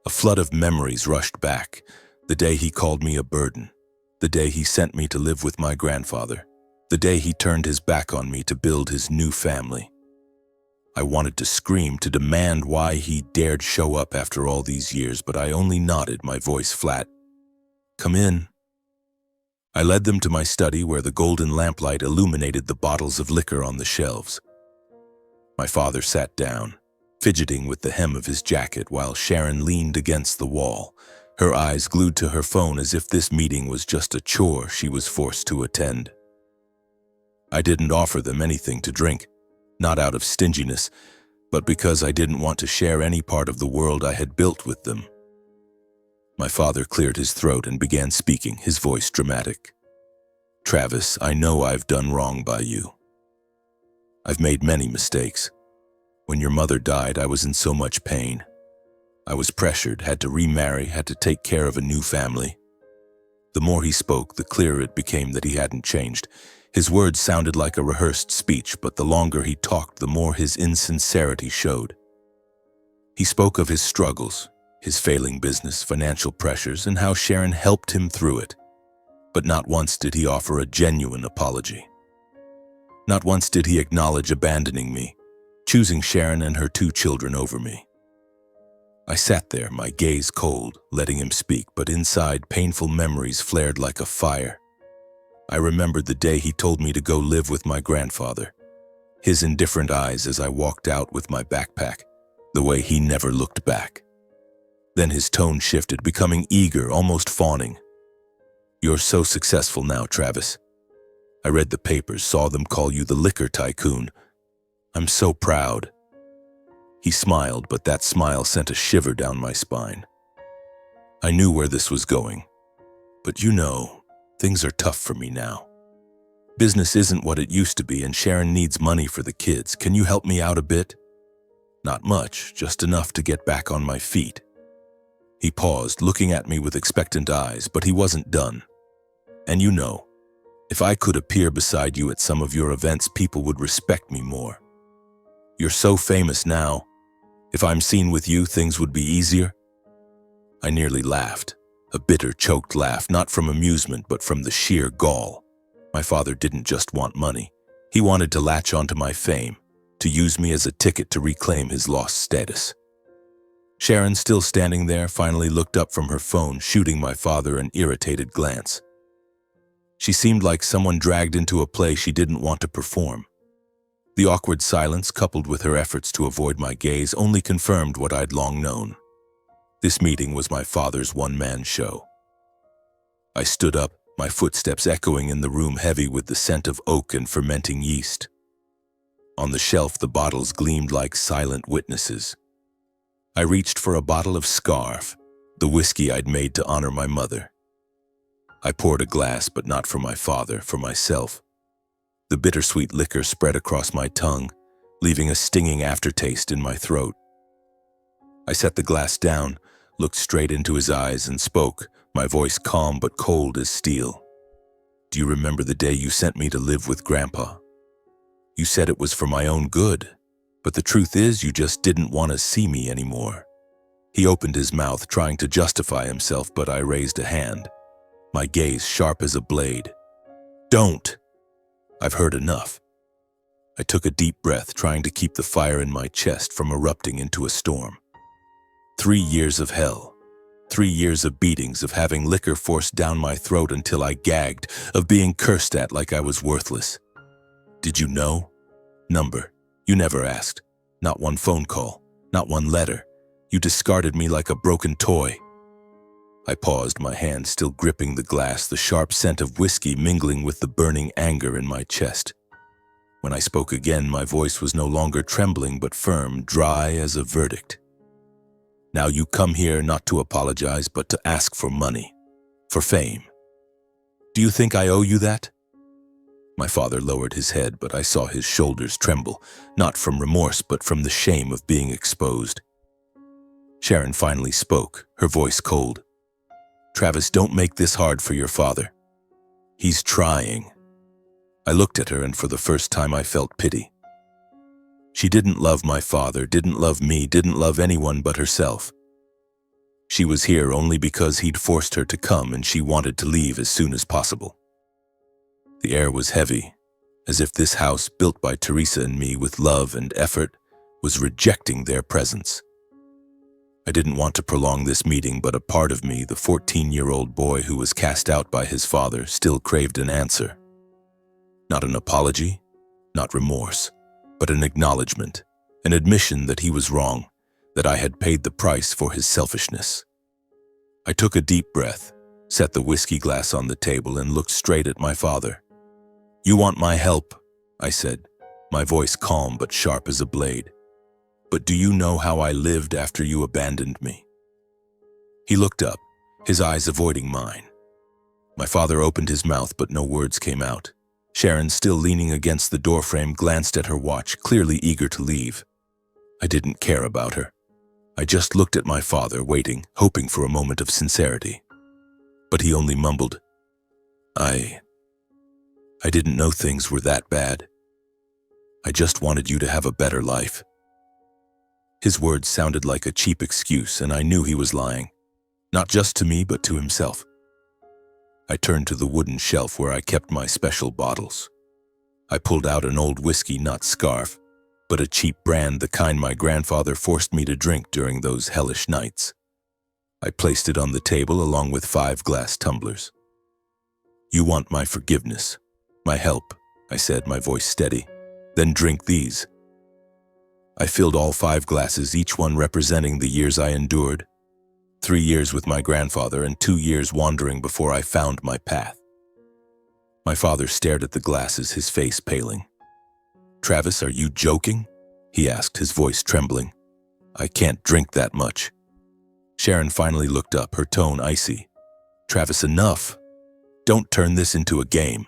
A flood of memories rushed back. The day he called me a burden. The day he sent me to live with my grandfather. The day he turned his back on me to build his new family. I wanted to scream, to demand why he dared show up after all these years, but I only nodded, my voice flat. "Come in." I led them to my study where the golden lamplight illuminated the bottles of liquor on the shelves. My father sat down, fidgeting with the hem of his jacket while Sharon leaned against the wall, her eyes glued to her phone as if this meeting was just a chore she was forced to attend. I didn't offer them anything to drink, not out of stinginess, but because I didn't want to share any part of the world I had built with them. My father cleared his throat and began speaking, his voice dramatic. "Travis, I know I've done wrong by you. I've made many mistakes. When your mother died, I was in so much pain. I was pressured, had to remarry, had to take care of a new family." The more he spoke, the clearer it became that he hadn't changed. His words sounded like a rehearsed speech, but the longer he talked, the more his insincerity showed. He spoke of his struggles, his failing business, financial pressures, and how Sharon helped him through it. But not once did he offer a genuine apology. Not once did he acknowledge abandoning me, choosing Sharon and her 2 children over me. I sat there, my gaze cold, letting him speak, but inside painful memories flared like a fire. I remembered the day he told me to go live with my grandfather, his indifferent eyes as I walked out with my backpack, the way he never looked back. Then his tone shifted, becoming eager, almost fawning. "You're so successful now, Travis. I read the papers, saw them call you the liquor tycoon. I'm so proud." He smiled, but that smile sent a shiver down my spine. I knew where this was going. "But you know, things are tough for me now. Business isn't what it used to be, and Sharon needs money for the kids. Can you help me out a bit?" "Not much, just enough to get back on my feet." He paused, looking at me with expectant eyes, but he wasn't done. "And you know, if I could appear beside you at some of your events, people would respect me more. You're so famous now. If I'm seen with you, things would be easier." I nearly laughed, a bitter, choked laugh, not from amusement, but from the sheer gall. My father didn't just want money. He wanted to latch onto my fame, to use me as a ticket to reclaim his lost status. Sharon, still standing there, finally looked up from her phone, shooting my father an irritated glance. She seemed like someone dragged into a play she didn't want to perform. The awkward silence, coupled with her efforts to avoid my gaze, only confirmed what I'd long known. This meeting was my father's one-man show. I stood up, my footsteps echoing in the room, heavy with the scent of oak and fermenting yeast. On the shelf, the bottles gleamed like silent witnesses. I reached for a bottle of Scarf, the whiskey I'd made to honor my mother. I poured a glass, but not for my father, for myself. The bittersweet liquor spread across my tongue, leaving a stinging aftertaste in my throat. I set the glass down, looked straight into his eyes, and spoke, my voice calm but cold as steel. "Do you remember the day you sent me to live with Grandpa? You said it was for my own good, but the truth is you just didn't want to see me anymore." He opened his mouth, trying to justify himself, but I raised a hand, my gaze sharp as a blade. "Don't!" I've heard enough. I took a deep breath, trying to keep the fire in my chest from erupting into a storm. 3 years of hell. 3 years of beatings, of having liquor forced down my throat until I gagged, of being cursed at like I was worthless. Did you know? Number. You never asked. Not one phone call. Not one letter. You discarded me like a broken toy. I paused, my hand still gripping the glass, the sharp scent of whiskey mingling with the burning anger in my chest. When I spoke again, my voice was no longer trembling but firm, dry as a verdict. Now you come here not to apologize, but to ask for money, for fame. Do you think I owe you that? My father lowered his head, but I saw his shoulders tremble, not from remorse, but from the shame of being exposed. Sharon finally spoke, her voice cold. Travis, don't make this hard for your father. He's trying. I looked at her, and for the first time I felt pity. She didn't love my father, didn't love me, didn't love anyone but herself. She was here only because he'd forced her to come, and she wanted to leave as soon as possible. The air was heavy, as if this house, built by Teresa and me with love and effort, was rejecting their presence. I didn't want to prolong this meeting, but a part of me, the 14-year-old boy who was cast out by his father, still craved an answer. Not an apology, not remorse, but an acknowledgement, an admission that he was wrong, that I had paid the price for his selfishness. I took a deep breath, set the whiskey glass on the table, and looked straight at my father. You want my help, I said, my voice calm but sharp as a blade. But do you know how I lived after you abandoned me? He looked up, his eyes avoiding mine. My father opened his mouth, but no words came out. Sharon, still leaning against the doorframe, glanced at her watch, clearly eager to leave. I didn't care about her. I just looked at my father, waiting, hoping for a moment of sincerity. But he only mumbled, I didn't know things were that bad. I just wanted you to have a better life. His words sounded like a cheap excuse, and I knew he was lying. Not just to me, but to himself. I turned to the wooden shelf where I kept my special bottles. I pulled out an old whiskey, not Scarf, but a cheap brand, the kind my grandfather forced me to drink during those hellish nights. I placed it on the table along with 5 glass tumblers. You want my forgiveness, my help, I said, my voice steady. Then drink these. I filled all 5 glasses, each one representing the years I endured. 3 years with my grandfather and 2 years wandering before I found my path. My father stared at the glasses, his face paling. Travis, are you joking? He asked, his voice trembling. I can't drink that much. Sharon finally looked up, her tone icy. Travis, enough. Don't turn this into a game.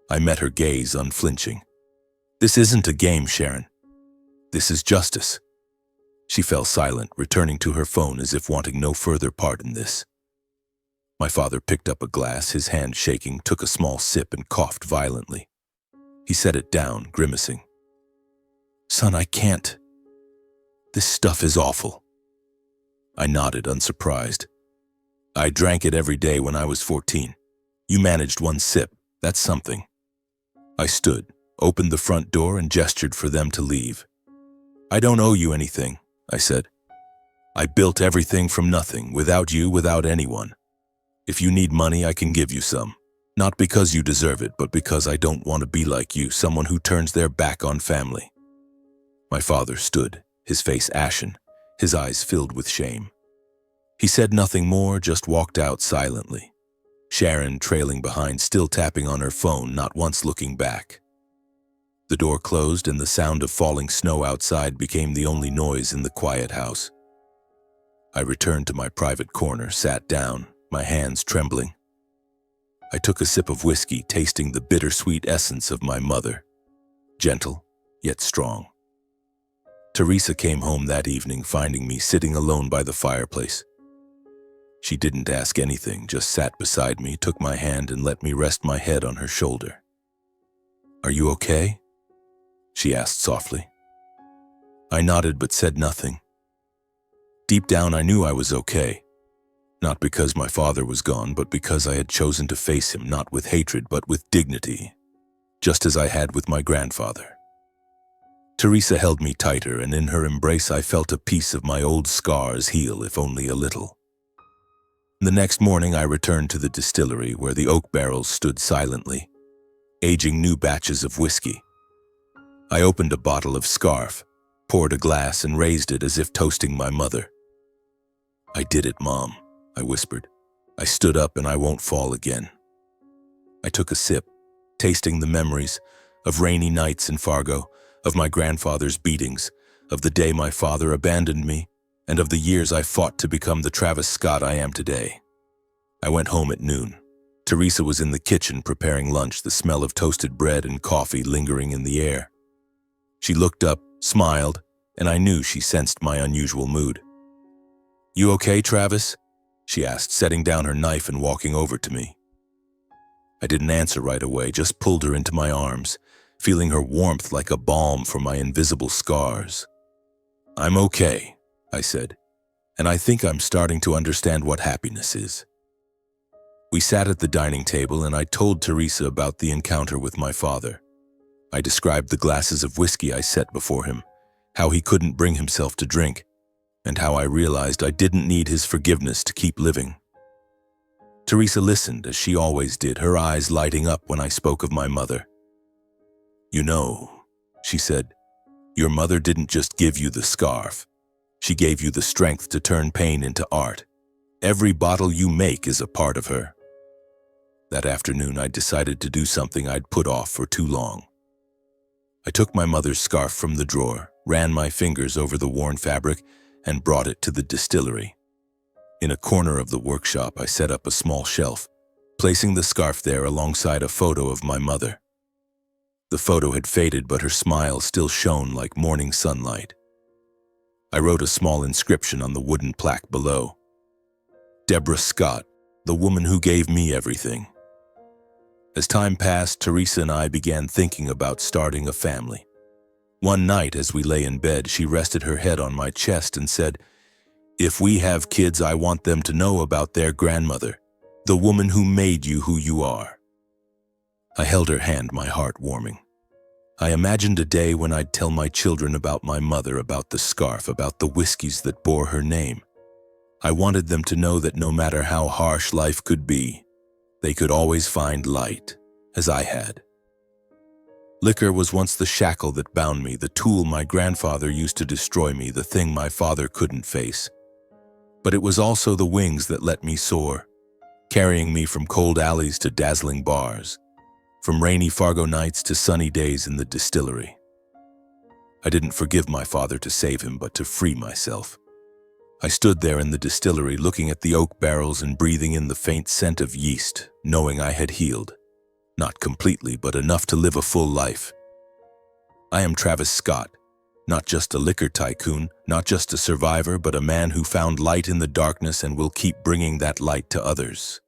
I met her gaze, unflinching. This isn't a game, Sharon. This is justice. She fell silent, returning to her phone as if wanting no further part in this. My father picked up a glass, his hand shaking, took a small sip and coughed violently. He set it down, grimacing. Son, I can't. This stuff is awful. I nodded, unsurprised. I drank it every day when I was 14. You managed 1 sip, that's something. I stood, opened the front door and gestured for them to leave. I don't owe you anything, I said. I built everything from nothing, without you, without anyone. If you need money, I can give you some. Not because you deserve it, but because I don't want to be like you, someone who turns their back on family. My father stood, his face ashen, his eyes filled with shame. He said nothing more, just walked out silently. Sharon trailing behind, still tapping on her phone, not once looking back. The door closed and the sound of falling snow outside became the only noise in the quiet house. I returned to my private corner, sat down, my hands trembling. I took a sip of whiskey, tasting the bittersweet essence of my mother, gentle yet strong. Teresa came home that evening, finding me sitting alone by the fireplace. She didn't ask anything, just sat beside me, took my hand and let me rest my head on her shoulder. Are you okay? She asked softly. I nodded but said nothing. Deep down I knew I was okay. Not because my father was gone, but because I had chosen to face him not with hatred but with dignity. just as I had with my grandfather. Teresa held me tighter, and in her embrace I felt a piece of my old scars heal, if only a little. The next morning I returned to the distillery where the oak barrels stood silently, aging new batches of whiskey. I opened a bottle of Scarf, poured a glass, and raised it as if toasting my mother. "I did it, Mom," I whispered. "I stood up and I won't fall again." I took a sip, tasting the memories of rainy nights in Fargo, of my grandfather's beatings, of the day my father abandoned me, and of the years I fought to become the Travis Scott I am today. I went home at noon. Teresa was in the kitchen preparing lunch, the smell of toasted bread and coffee lingering in the air. She looked up, smiled, and I knew she sensed my unusual mood. "You okay, Travis?" she asked, setting down her knife and walking over to me. I didn't answer right away, just pulled her into my arms, feeling her warmth like a balm for my invisible scars. "I'm okay," I said, "and I think I'm starting to understand what happiness is." We sat at the dining table and I told Teresa about the encounter with my father. I described the glasses of whiskey I set before him, how he couldn't bring himself to drink, and how I realized I didn't need his forgiveness to keep living. Teresa listened, as she always did, her eyes lighting up when I spoke of my mother. "You know," she said, "your mother didn't just give you the scarf. She gave you the strength to turn pain into art. Every bottle you make is a part of her." That afternoon, I decided to do something I'd put off for too long. I took my mother's scarf from the drawer, ran my fingers over the worn fabric, and brought it to the distillery. In a corner of the workshop, I set up a small shelf, placing the scarf there alongside a photo of my mother. The photo had faded, but her smile still shone like morning sunlight. I wrote a small inscription on the wooden plaque below. "Deborah Scott, the woman who gave me everything." As time passed, Teresa and I began thinking about starting a family. One night, as we lay in bed, she rested her head on my chest and said, "If we have kids, I want them to know about their grandmother, the woman who made you who you are." I held her hand, my heart warming. I imagined a day when I'd tell my children about my mother, about the scarf, about the whiskeys that bore her name. I wanted them to know that no matter how harsh life could be, they could always find light, as I had. Liquor was once the shackle that bound me, the tool my grandfather used to destroy me, the thing my father couldn't face. But it was also the wings that let me soar, carrying me from cold alleys to dazzling bars, from rainy Fargo nights to sunny days in the distillery. I didn't forgive my father to save him, but to free myself. I stood there in the distillery, looking at the oak barrels and breathing in the faint scent of yeast, knowing I had healed. Not completely, but enough to live a full life. I am Travis Scott, not just a liquor tycoon, not just a survivor, but a man who found light in the darkness and will keep bringing that light to others.